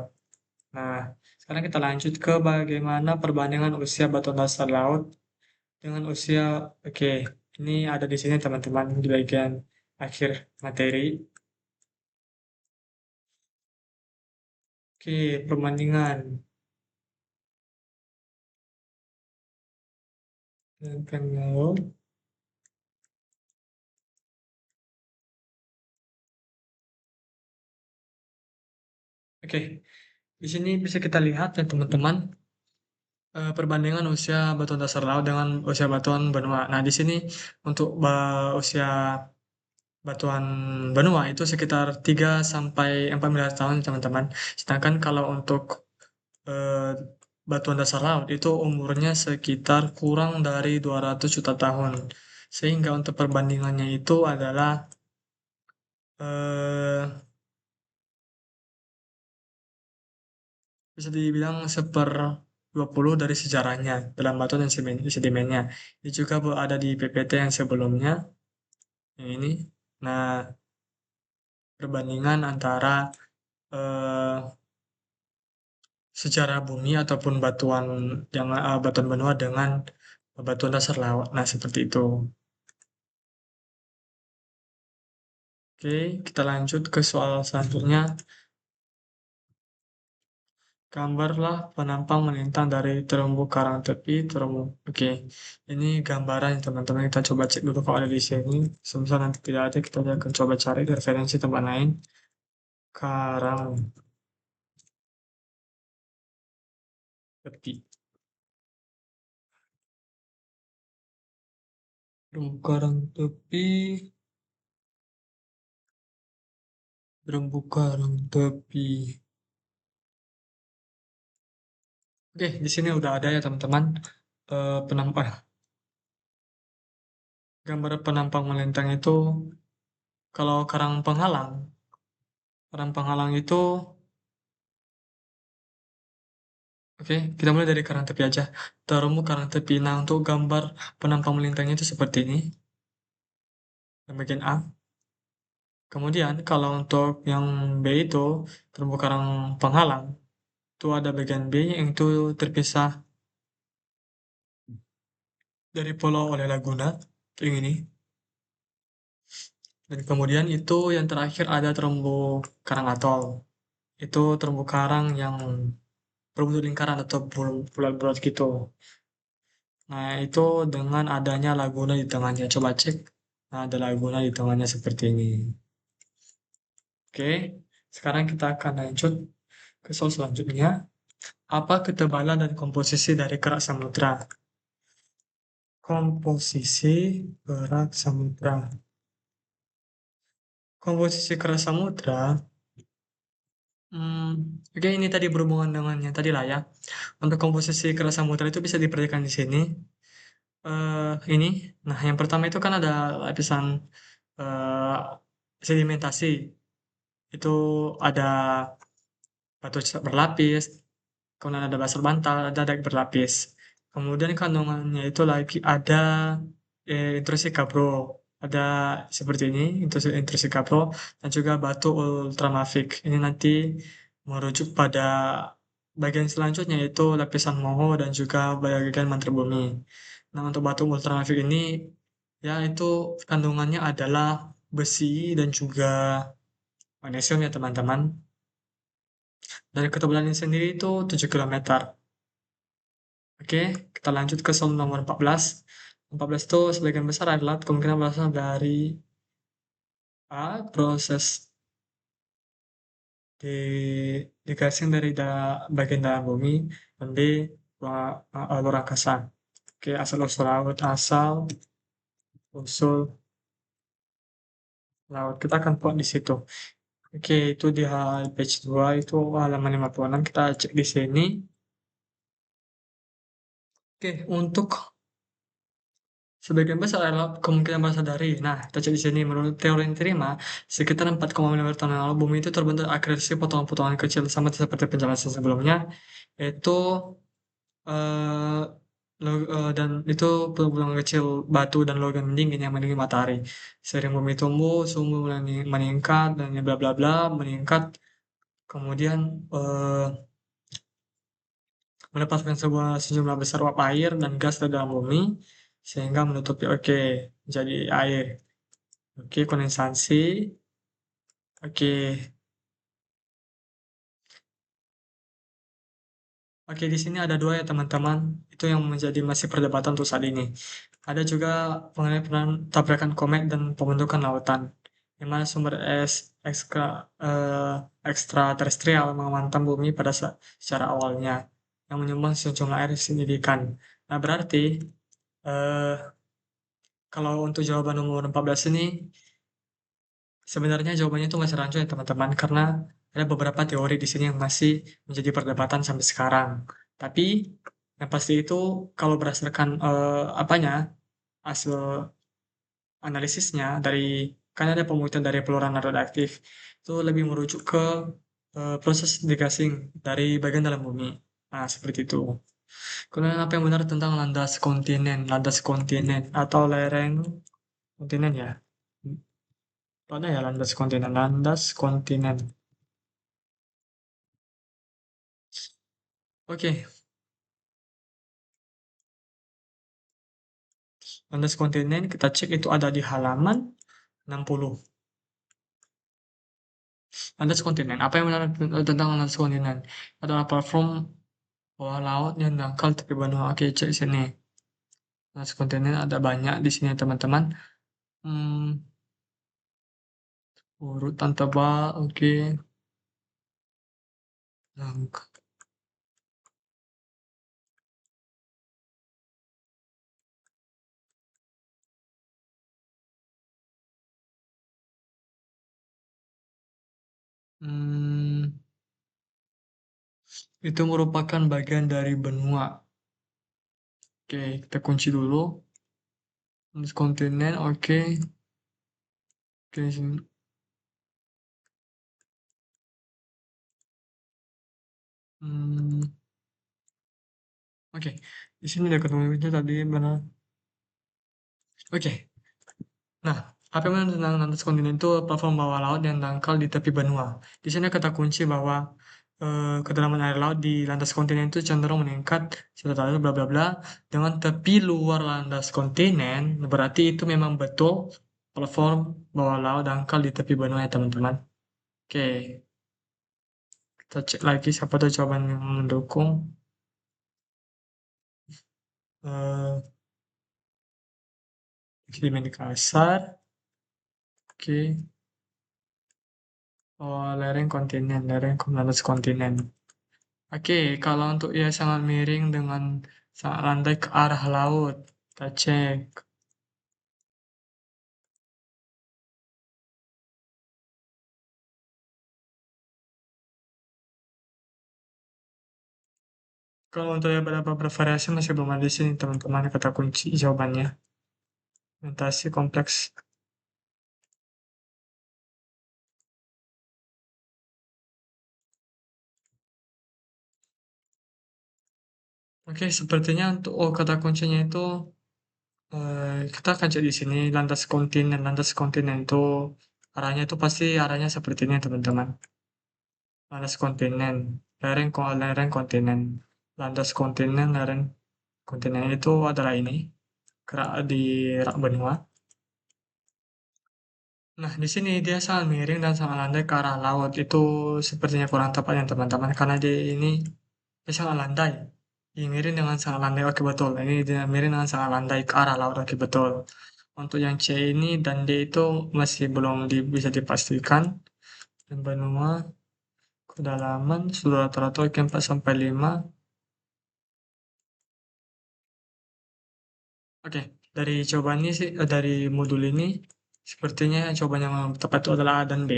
Nah, sekarang kita lanjut ke bagaimana perbandingan usia batuan dasar laut dengan usia. Oke, ini ada di sini teman-teman di bagian akhir materi. Oke, perbandingan. Dengan laut. Oke, di sini bisa kita lihat ya teman-teman, perbandingan usia batuan dasar laut dengan usia batuan benua. Nah, di sini untuk usia batuan benua itu sekitar 3 sampai 4 miliar tahun, teman-teman. Sedangkan kalau untuk eh, batuan dasar laut itu umurnya sekitar kurang dari 200 juta tahun. Sehingga untuk perbandingannya itu adalah eh, bisa dibilang 1/20 dari sejarahnya dalam batuan dan sedimennya. Ini juga ada di PPT yang sebelumnya, yang ini. Nah, perbandingan antara eh, sejarah bumi ataupun batuan benua dengan batuan dasar laut. Nah, seperti itu. Oke, kita lanjut ke soal selanjutnya. Gambarlah penampang melintang dari terumbu karang tepi, terumbu. Oke, ini gambaran teman-teman. Kita coba cek dulu kalau ada di sini. Semisal nanti tidak ada, kita akan coba cari referensi tempat lain. Karang tepi. Terumbu karang tepi. Terumbu karang tepi. Oke, di sini udah ada ya teman-teman. Penampang. Gambar penampang melintang itu, kalau karang penghalang itu, oke, kita mulai dari karang tepi aja. Terumbu karang tepi. Nah, untuk gambar penampang melintangnya itu seperti ini, yang bagian A. Kemudian, kalau untuk yang B itu, terumbu karang penghalang, itu ada bagian B yang itu terpisah dari pulau oleh Laguna, yang ini. Dan kemudian itu yang terakhir ada terumbu karang atol. Itu terumbu karang yang berbentuk lingkaran atau bulat-bulat gitu. Nah, itu dengan adanya laguna di tengahnya. Coba cek. Nah, ada laguna di tengahnya seperti ini. Oke, sekarang kita akan lanjut ke soal selanjutnya. Apa ketebalan dan komposisi dari kerak samudra? Komposisi kerak samudra. Komposisi kerak samudra. Oke, ini tadi berhubungan dengan yang tadi lah ya. Untuk komposisi kerak samudra itu bisa diperhatikan di sini. Ini, nah yang pertama itu kan ada lapisan eh, sedimentasi. Itu ada batu berlapis, kemudian ada basalt bantal, ada dike berlapis. Kemudian kandungannya itu lagi ada intrusi kapro, ada seperti ini, intrusi kapro, dan juga batu ultramafik. Ini nanti merujuk pada bagian selanjutnya yaitu lapisan moho dan juga bagian mantar bumi. Nah, untuk batu ultramafik ini ya itu kandungannya adalah besi dan juga magnesium ya teman-teman. Dari ketebalannya sendiri itu 7 kilometer. Oke, kita lanjut ke soal nomor 14. 14 itu sebagian besar adalah kemungkinan berasal dari A. Proses di digasing dari bagian dalam bumi, dan B. Alur angkasa. Oke, asal usul laut, asal usul laut. Kita akan buat di situ. Oke, itu di page 2 itu halaman 56 kita cek di sini. Oke, untuk sebagian besar adalah kemungkinan berasal dari. Nah, kita cek di sini. Menurut teori yang diterima, sekitar 4,5 miliar tahun yang lalu bumi itu terbentuk akresi potongan-potongan kecil sama seperti penjelasan sebelumnya, yaitu eh, dan itu potongan kecil batu dan logam dingin yang mendingin matahari. Sering bumi tumbuh, suhu mulai meningkat dan bla bla bla meningkat. Kemudian melepaskan sejumlah besar uap air dan gas ke dalam bumi sehingga menutupi jadi air. Oke, kondensasi. Oke. Oke, di sini ada dua ya teman-teman. Itu yang menjadi masih perdebatan untuk saat ini. Ada juga mengenai peran tabrakan komet dan pembentukan lautan, di mana sumber es ekstraterestrial menghantam bumi pada secara awalnya, yang menyumbang sejumlah air signifikan. Nah, berarti eh, kalau untuk jawaban nomor 14 ini, sebenarnya jawabannya itu masih rancu ya teman-teman, karena ada beberapa teori di sini yang masih menjadi perdebatan sampai sekarang. Tapi yang pasti itu kalau berdasarkan apanya hasil analisisnya dari kan ada pembuktian dari peluruhan radioaktif itu lebih merujuk ke proses degassing dari bagian dalam bumi. Nah, seperti itu. Kemudian apa yang benar tentang landas kontinen atau lereng kontinen ya? Mana ya landas kontinen. Oke, landas kontinen kita cek itu ada di halaman 60. Landas kontinen. Apa yang benar tentang landas kontinen? Adalah platform bawah laut yang dangkal tepi benua. Oke, cek sini. Landas kontinen ada banyak di sini teman-teman. Hmm, urutan tebal. Oke. Langkah. Hmm, itu merupakan bagian dari benua. Oke, kita kunci dulu. Landas kontinen. Oke. Oke, sini. Hmm, oke. Di sini ada ketemu itu tadi benar. Oke. Nah, apa yang tentang landas kontinen itu platform bawah laut yang dangkal di tepi benua. Di sini kata kunci bahwa kedalaman air laut di landas kontinen itu cenderung meningkat setelah bla bla bla dengan tepi luar landas kontinen berarti itu memang betul platform bawah laut dangkal di tepi benua ya teman-teman. Oke, kita cek lagi siapa tahu jawaban yang mendukung. Eh, Sedimeni kasar. Oke. Oh, lereng landas kontinen. Oke, kalau untuk ia sangat miring dengan sangat landai ke arah laut, kita cek. Kalau untuk yang berapa bervariasi masih belum ada di sini, teman-teman, kata kunci jawabannya. Orientasi kompleks. Oke, sepertinya untuk kata kuncinya itu kita akan cek di sini landas kontinen itu arahnya itu pasti arahnya seperti ini, teman-teman. Landas kontinen, lereng kontinen, landas kontinen, lereng kontinen itu adalah ini, gerak di rak benua. Nah, di sini dia sangat miring dan sangat landai ke arah laut. Itu sepertinya kurang tepat ya teman-teman, karena dia sangat landai. Dia miring dengan sangat landai, oke betul. Ini dia miring dengan sangat landai ke arah laut, oke betul. Untuk yang C ini dan D itu masih belum bisa dipastikan. Dan benua, kedalaman, sudah rata-rata oke 4 sampai 5. Oke, dari jawaban ini sih, dari modul ini, sepertinya jawaban yang tepat itu adalah A dan B.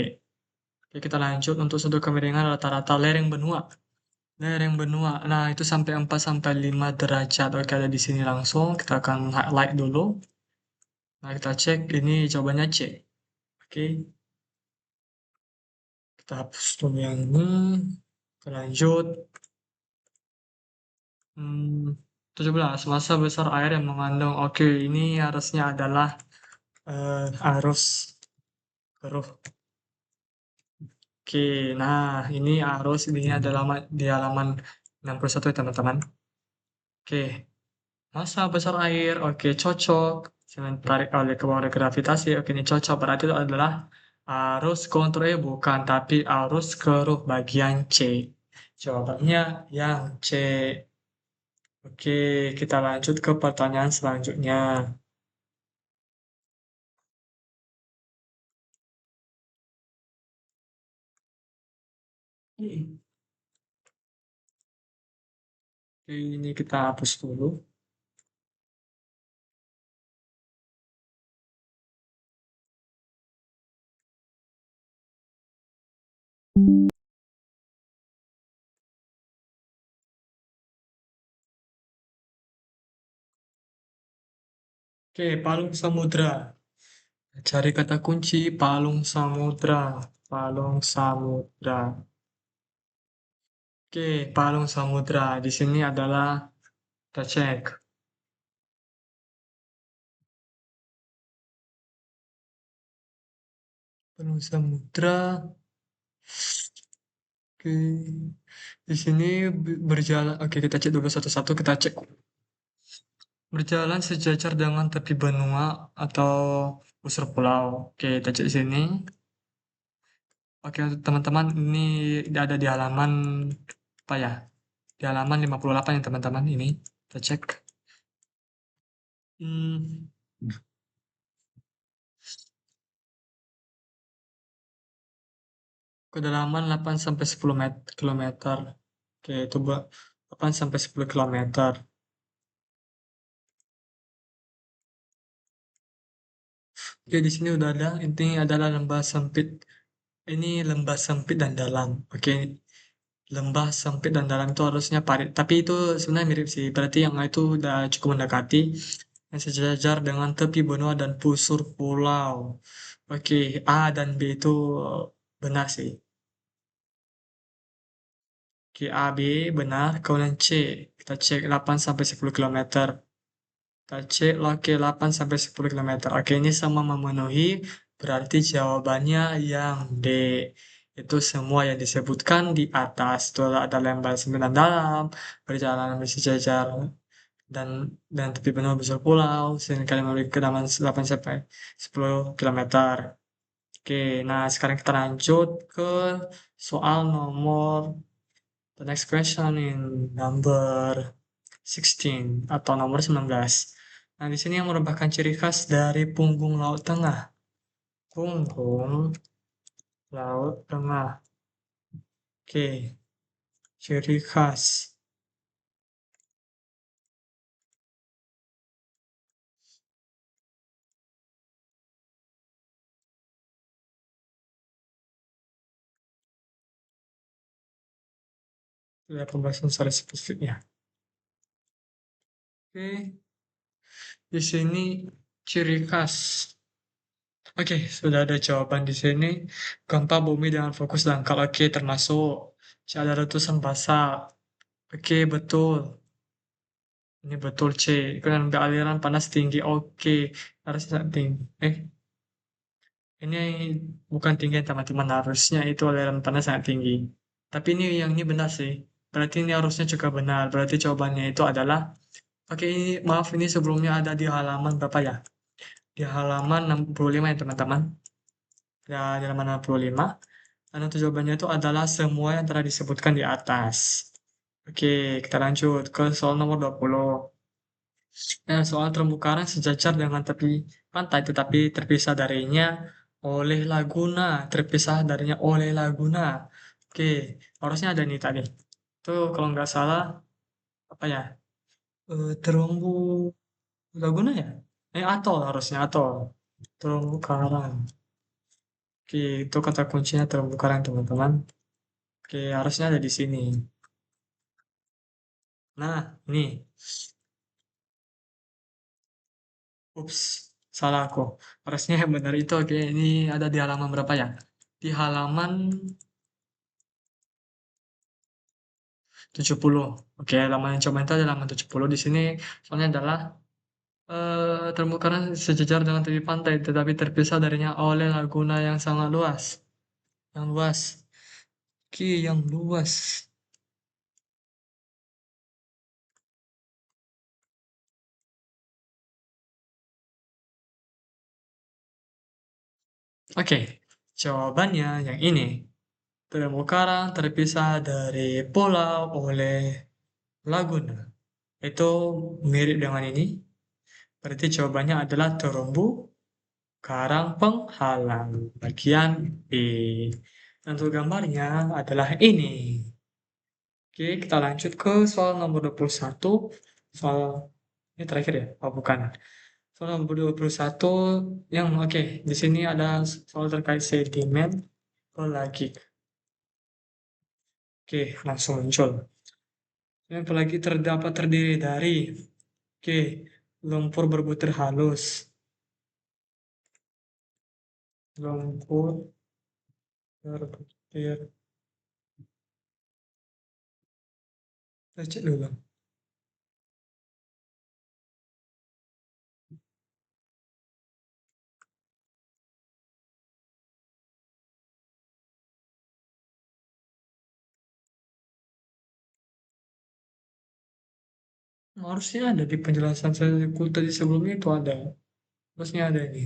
Oke, kita lanjut untuk sudut kemiringan rata-rata lereng benua. Lereng benua. Nah, itu sampai 4 sampai 5 derajat. Oke, ada di sini langsung. Kita akan highlight dulu. Nah, kita cek ini jawabannya C. Oke, kita hapus dulu yang ini. Kita lanjut. 17. Massa besar air yang mengandung. Oke, ini harusnya adalah arus keruh. Oke, nah ini arus ini adalah di halaman 61 ya teman-teman. Oke, massa besar air. Oke, cocok. Jangan tarik oleh ke bawah gravitasi. Oke, ini cocok. Berarti itu adalah arus kontur bukan, tapi arus keruh bagian C. Jawabannya yang C. Oke, kita lanjut ke pertanyaan selanjutnya. Ini kita hapus dulu. Oke, palung samudra. Cari kata kunci palung samudra. Palung samudra. Oke, palung samudra. Di sini adalah kita cek. Palung samudra. Oke. Di sini berjalan. Oke, kita cek dulu satu-satu. Kita cek. Berjalan sejajar dengan tepi benua atau busur pulau. Oke, kita cek di sini. Oke, untuk teman-teman ini ada di halaman apa ya? Di halaman 58 ya teman-teman ini. Kita cek. Hmm, kedalaman 8 sampai 10 kilometer. Oke, itu 8 sampai 10 kilometer. Oke, di sini udah ada. Ini adalah lembah sempit. Ini lembah sempit dan dalam. Oke, lembah sempit dan dalam itu harusnya parit. Tapi itu sebenarnya mirip sih. Berarti yang itu udah cukup mendekati. Yang sejajar dengan tepi benua dan pusur pulau. Oke, A dan B itu benar sih. Oke, A, B benar. Kemudian C, kita cek 8 sampai 10 kilometer. Kita cek oke 8 sampai 10 kilometer. Oke, ini sama memenuhi. Berarti jawabannya yang D. Itu semua yang disebutkan di atas. Itu ada lembah sembilan dalam, perjalanan bersejajar, dan tepi benua besar pulau, seringkali memiliki kedalaman 8 sampai 10 kilometer. Oke, nah sekarang kita lanjut ke soal nomor the next question in number 16 atau nomor 19. Nah, di sini yang merupakan ciri khas dari punggung laut tengah. Punggung laut tengah. Oke, ciri khas. Lihat pembahasan secara spesifiknya. Oke, di sini ciri khas. Oke, sudah ada jawaban di sini. Gempa bumi dengan fokus dangkal. Oke, termasuk ada letusan basal. Oke, betul. Ini betul C. Dengan aliran panas tinggi. Oke, harusnya tinggi. Ini bukan tinggi teman-teman. Harusnya itu aliran panas sangat tinggi. Tapi ini yang ini benar sih. Berarti ini harusnya juga benar. Berarti jawabannya itu adalah. Oke, ini maaf ini sebelumnya ada di halaman berapa ya? Di halaman 65 ya teman-teman. Ya, di halaman 65. Dan untuk jawabannya itu adalah semua yang telah disebutkan di atas. Oke, kita lanjut ke soal nomor 20. Nah, soal terumbu karang sejajar dengan tepi pantai, tetapi terpisah darinya oleh laguna. Terpisah darinya oleh laguna. Oke, harusnya ada nih tadi. Itu kalau nggak salah, apa ya? Terumbu laguna ya? Atol harusnya, atol. Terumbu karang. Oke, itu kata kuncinya terumbu karang, teman-teman. Oke, harusnya ada di sini. Nah, ini. Ups, salah aku. Harusnya yang benar itu. Oke, ini ada di halaman berapa ya? Di halaman 70. Oke, halaman yang coba itu adalah halaman 70. Di sini soalnya adalah terumbu karang sejajar dengan tepi pantai, tetapi terpisah darinya oleh laguna yang sangat luas. Yang luas. Oke, yang luas. Oke, jawabannya yang ini. Terumbu karang terpisah dari pulau oleh laguna. Itu mirip dengan ini. Berarti jawabannya adalah terumbu karang penghalang. Bagian B. Dan untuk gambarnya adalah ini. Oke, kita lanjut ke soal nomor 21. Soal ini terakhir ya? Oh, bukan. Soal nomor 21 yang oke, di sini ada soal terkait sedimen lagi. Oke, langsung muncul. Yang lagi terdapat terdiri dari oke, lumpur berbutir halus. Lumpur berbutir. Kita cek dulu. Harusnya ada di penjelasan saya tadi sebelumnya itu ada. Harusnya ada ini.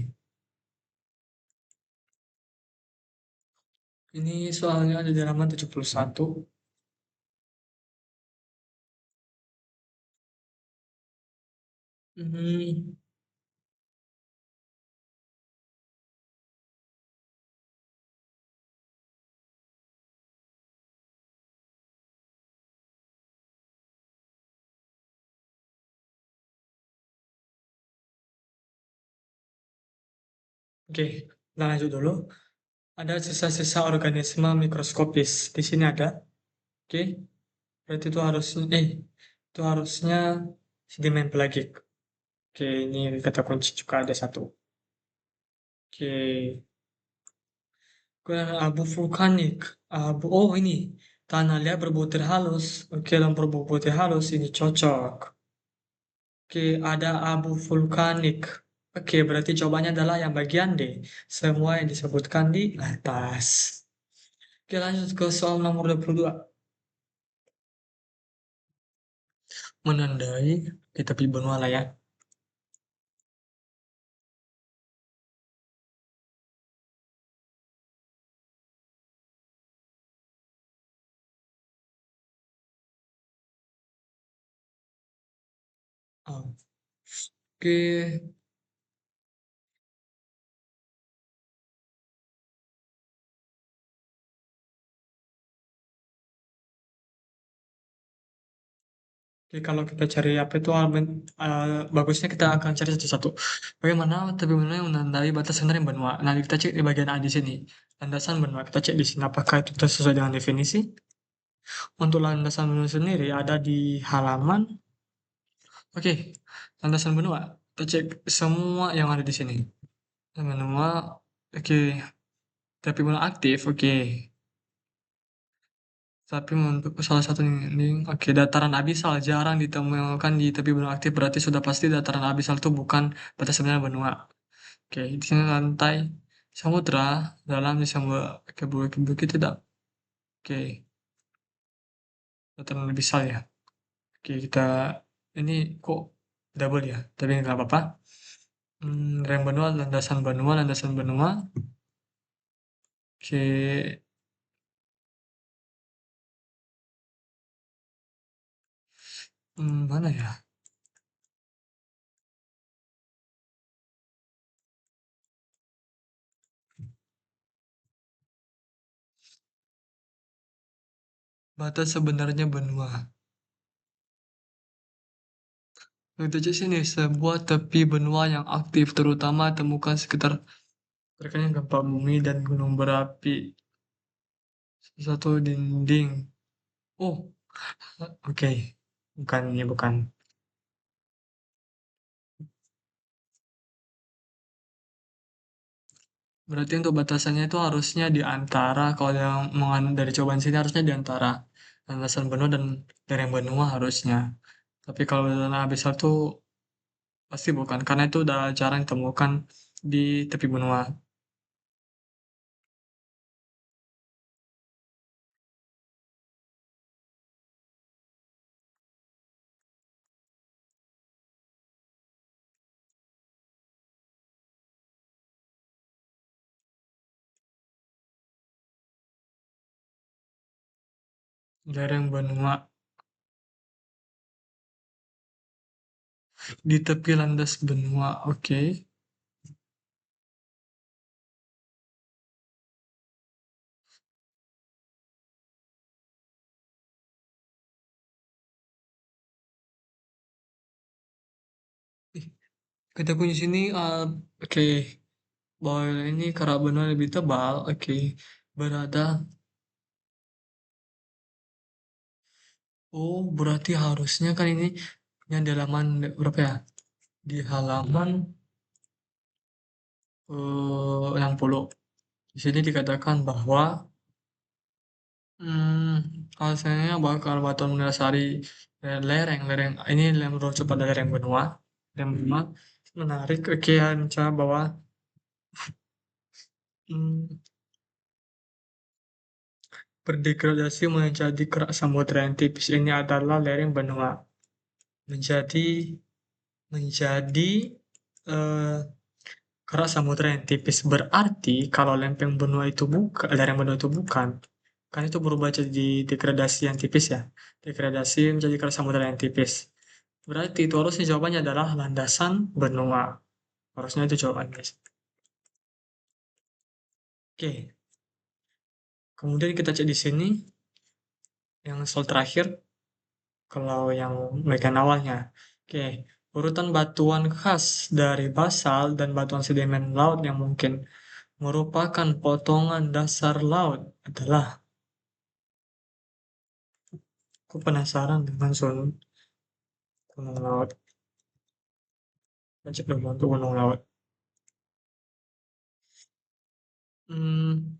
Ini soalnya ada di halaman 71. Hmm, oke, kita lanjut dulu. Ada sisa-sisa organisme mikroskopis. Di sini ada. Oke, berarti itu harusnya sedimen pelagik. Oke, ini kata kunci juga ada satu. Oke, kemudian abu vulkanik. Oh ini tanah liat berbutir halus. Oke, lumpur berbutir halus ini cocok. Oke, ada abu vulkanik. Oke, berarti jawabannya adalah yang bagian D. Semua yang disebutkan di atas. Oke, lanjut ke soal nomor 22. Menandai di tepi benua lah ya. Oh, oke, oke, kalau kita cari apa itu bagusnya kita akan cari satu-satu. Bagaimana tepi benua yang menandai batas sebenarnya benua? Nah, kita cek di bagian A di sini. Landasan benua, kita cek di sini apakah itu sesuai dengan definisi. Untuk landasan benua sendiri ada di halaman. Oke, landasan benua. Kita cek semua yang ada di sini. Benua, oke. Tapi benua aktif, oke. Tapi untuk salah satu link, oke, dataran abisal jarang ditemukan di tepi benua aktif, berarti sudah pasti dataran abisal itu bukan batas sebenarnya benua. Oke, di sini lantai samudra dalam di samudra, oke, bukit tidak. Oke, dataran abisal ya. Oke, kita ini kok double ya, tapi nggak apa-apa. Rem benua, landasan benua, landasan benua. Oke, mana ya? Batas sebenarnya benua. Untuk sini sebuah tepi benua yang aktif terutama temukan sekitar Terkait gempa bumi dan gunung berapi. Satu dinding. Oh, oke. Bukan, ini bukan. Berarti untuk batasannya itu harusnya di antara, kalau yang dari cobaan sini harusnya di antara landasan benua dan lereng benua harusnya. Tapi kalau zona abyssal itu pasti bukan, karena itu udah jarang ditemukan di tepi benua. Lereng benua di tepi landas benua, oke. Ih, kita punya sini, oke. Bahwa ini kerak benua lebih tebal, oke. Berada, oh berarti harusnya kan ini yang di halaman berapa ya? Di halaman 60. Di sini dikatakan bahwa alasannya bakal batuan mendasari lereng ini yang merujuk pada lereng benua. Lereng benua menarik kianca bahwa hmm, berdegradasi menjadi kerak samudra yang tipis ini adalah lereng benua menjadi menjadi eh, kerak samudra yang tipis berarti kalau lempeng benua itu bukan lereng benua itu bukan kan itu berubah jadi degradasi yang tipis ya, degradasi menjadi kerak samudra yang tipis. Berarti itu harusnya jawabannya adalah landasan benua. Harusnya itu jawabannya, guys. Oke, kemudian kita cek di sini yang soal terakhir, kalau yang bagian awalnya. Oke, urutan batuan khas dari basal dan batuan sedimen laut yang mungkin merupakan potongan dasar laut adalah, aku penasaran dengan zona gunung laut. Kita cek dulu untuk gunung laut. Hmm,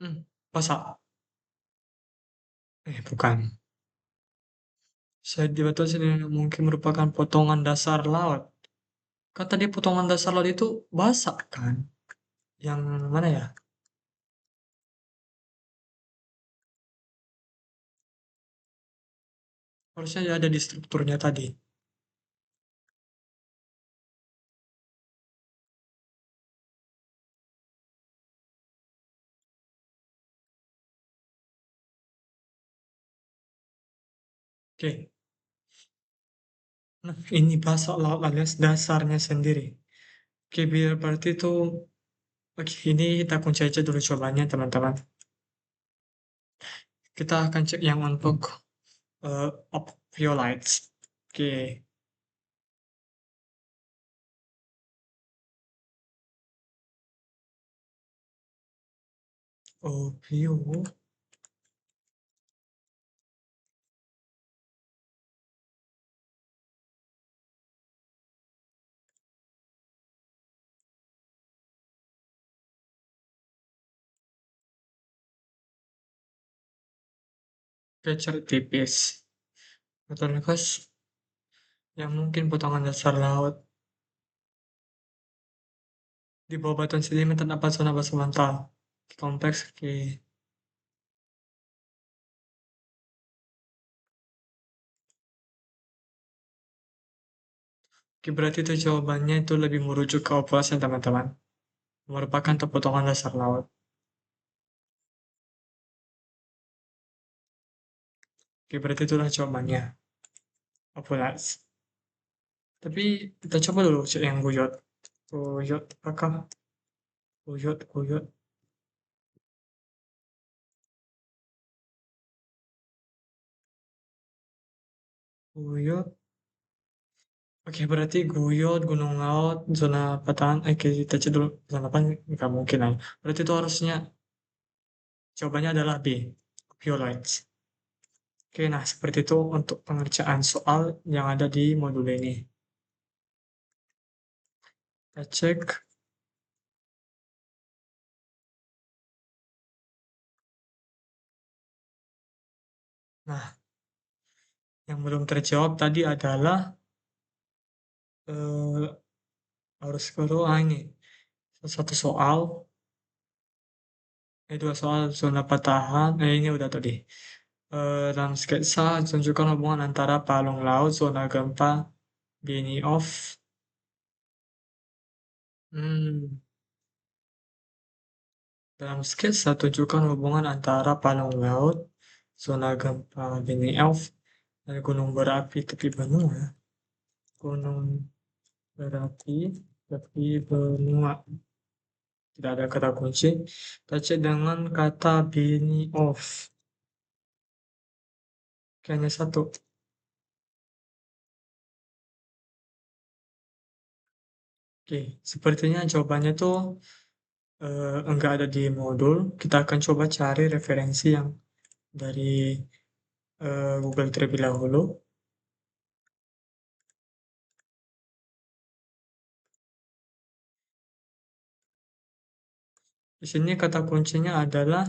hmm, basal. Bukan. Saya di batuan sedimen yang mungkin merupakan potongan dasar laut. Kata dia potongan dasar laut itu basah kan? Yang mana ya? Harusnya ada di strukturnya tadi. Oke. Nah, ini bahasa laut alias dasarnya sendiri. Oke, biar berarti itu, oke, ini kita kunci aja dulu cobanya, teman-teman. Kita akan cek yang untuk ophiolites. Oke, ophio, feature tipis. Betul, guys. Yang mungkin potongan dasar laut. Di bawah batuan sedimen terdapat zona basal bantal. Kompleks, oke. Oke, berarti itu jawabannya itu lebih merujuk ke oplosan, teman-teman. Merupakan potongan dasar laut. Oke, berarti itulah jawabannya. Ophiolites. Tapi kita coba dulu cek yang Guyot. Guyot, apakah Guyot, Guyot? Guyot. Oke, berarti Guyot, Gunung Laut, zona patahan. Oke, kita cek dulu. Zona apa? Nggak mungkin lah. Berarti itu harusnya jawabannya adalah B. Ophiolites. Oke, nah seperti itu untuk pengerjaan soal yang ada di modul ini. Kita cek. Nah, yang belum terjawab tadi adalah eh, harus kedua ini. Satu soal, dua soal zona patahan. Ini udah tadi. Dalam sketsa, tunjukkan hubungan antara palung laut, zona gempa, Benioff. Hmm, dalam sketsa, tunjukkan hubungan antara palung laut, zona gempa Benioff, dan gunung berapi tepi benua. Gunung berapi tepi benua. Tidak ada kata kunci. Baca dengan kata Benioff. Hanya satu. Oke, sepertinya jawabannya tuh enggak ada di modul. Kita akan coba cari referensi yang dari Google terlebih dahulu. Di sini kata kuncinya adalah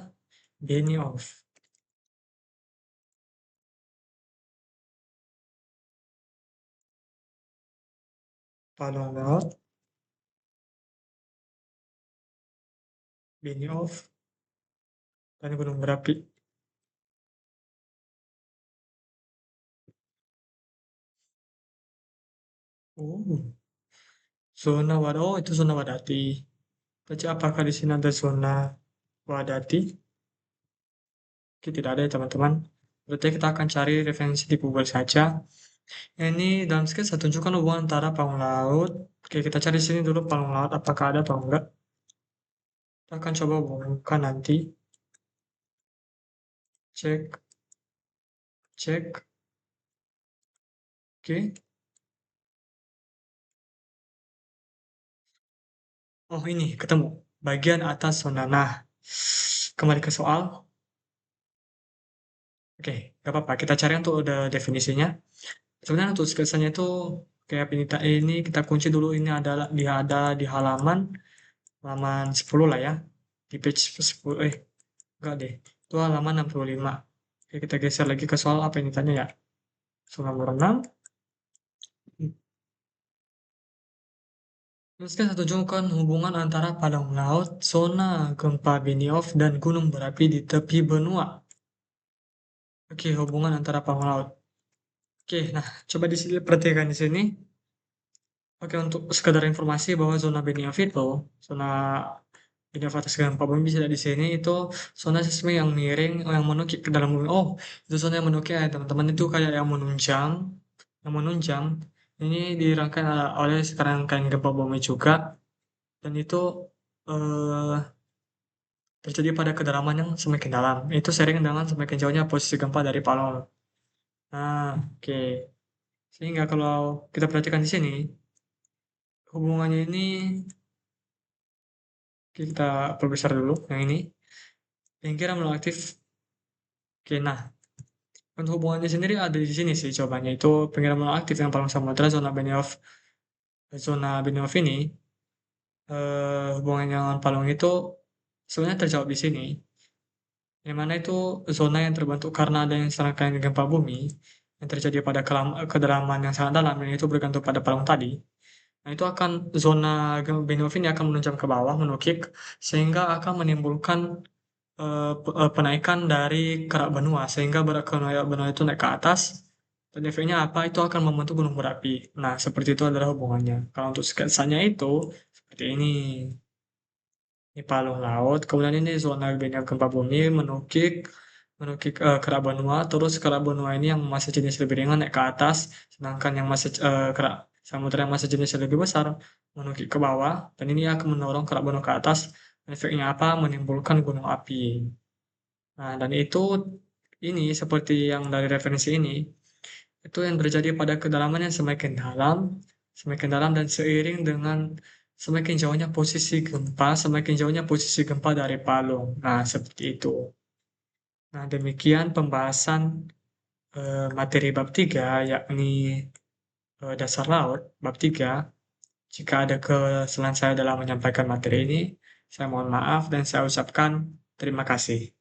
Benioff. Palung laut, Benioff, dan gunung berapi. Oh, zona Wadati. Oh, itu zona Wadati. Tapi apakah di sini ada zona Wadati? Oke, tidak ada ya teman-teman. Berarti kita akan cari referensi di Google saja. Ini dalam sketsa saya tunjukkan hubungan antara palung laut. Oke, kita cari sini dulu palung laut apakah ada atau enggak. Kita akan coba hubungkan nanti. Cek, cek. Oke. Oh, ini ketemu. Bagian atas zona. Nah, kembali ke soal. Oke, nggak apa-apa. Kita cari untuk udah definisinya. Sebenarnya untuk sketsanya itu kayak pinita ini kita kunci dulu ini adalah dia ada di halaman 10 lah ya. Di page 10 enggak deh. Itu halaman 65. Oke, kita geser lagi ke soal apa ini tanya ya. Soal nomor 6. Teruskan satu tunjukkan hubungan antara padang laut, zona gempa Benioff, dan gunung berapi di tepi benua. Oke, hubungan antara padang laut. Oke, nah coba di sini perhatikan di sini. Oke, untuk sekedar informasi bahwa zona Benioff itu, zona Benioff atas gempa bumi bisa di sini itu zona seismik yang miring, yang menukik ke dalam bumi. Oh, itu zona yang menukik ya teman-teman itu kayak yang menunjang. Ini dirangkai oleh serangkaian gempa bumi juga, dan itu eh, terjadi pada kedalaman yang semakin dalam. Itu sering dengan semakin jauhnya posisi gempa dari Palu. Nah, oke. Sehingga kalau kita perhatikan di sini, hubungannya ini kita perbesar dulu yang ini. Lingkaran menol aktif. Oke, nah, untuk hubungannya sendiri ada di sini sih jawabannya. Itu pengiriman menol aktif yang paling samudra zona Benioff ini hubungannya dengan Palung itu sebenarnya terjawab di sini. Yang mana itu zona yang terbentuk karena adanya serangkaian gempa bumi yang terjadi pada kedalaman yang sangat dalam, yang itu bergantung pada palung tadi. Nah, itu akan zona Benioff ini akan menunjam ke bawah, menukik, sehingga akan menimbulkan penaikan dari kerak benua, sehingga berat kerak benua itu naik ke atas, dan efeknya apa? Itu akan membentuk gunung berapi. Nah, seperti itu adalah hubungannya. Kalau untuk sketsanya itu, seperti ini. Ini palung laut, kemudian ini zona dunia gempa bumi menukik menukik kerak benua, terus kerak benua ini yang masih jenis lebih ringan naik ke atas, sedangkan yang masih kerak samudera yang masih jenis lebih besar menukik ke bawah, dan ini akan mendorong kerak benua ke atas. Efeknya apa? Menimbulkan gunung api. Nah, dan itu ini seperti yang dari referensi ini, itu yang terjadi pada kedalaman yang semakin dalam dan seiring dengan semakin jauhnya posisi gempa dari Palu. Nah, seperti itu. Nah, demikian pembahasan materi bab 3, yakni dasar laut, bab 3. Jika ada kesalahan saya dalam menyampaikan materi ini, saya mohon maaf dan saya ucapkan terima kasih.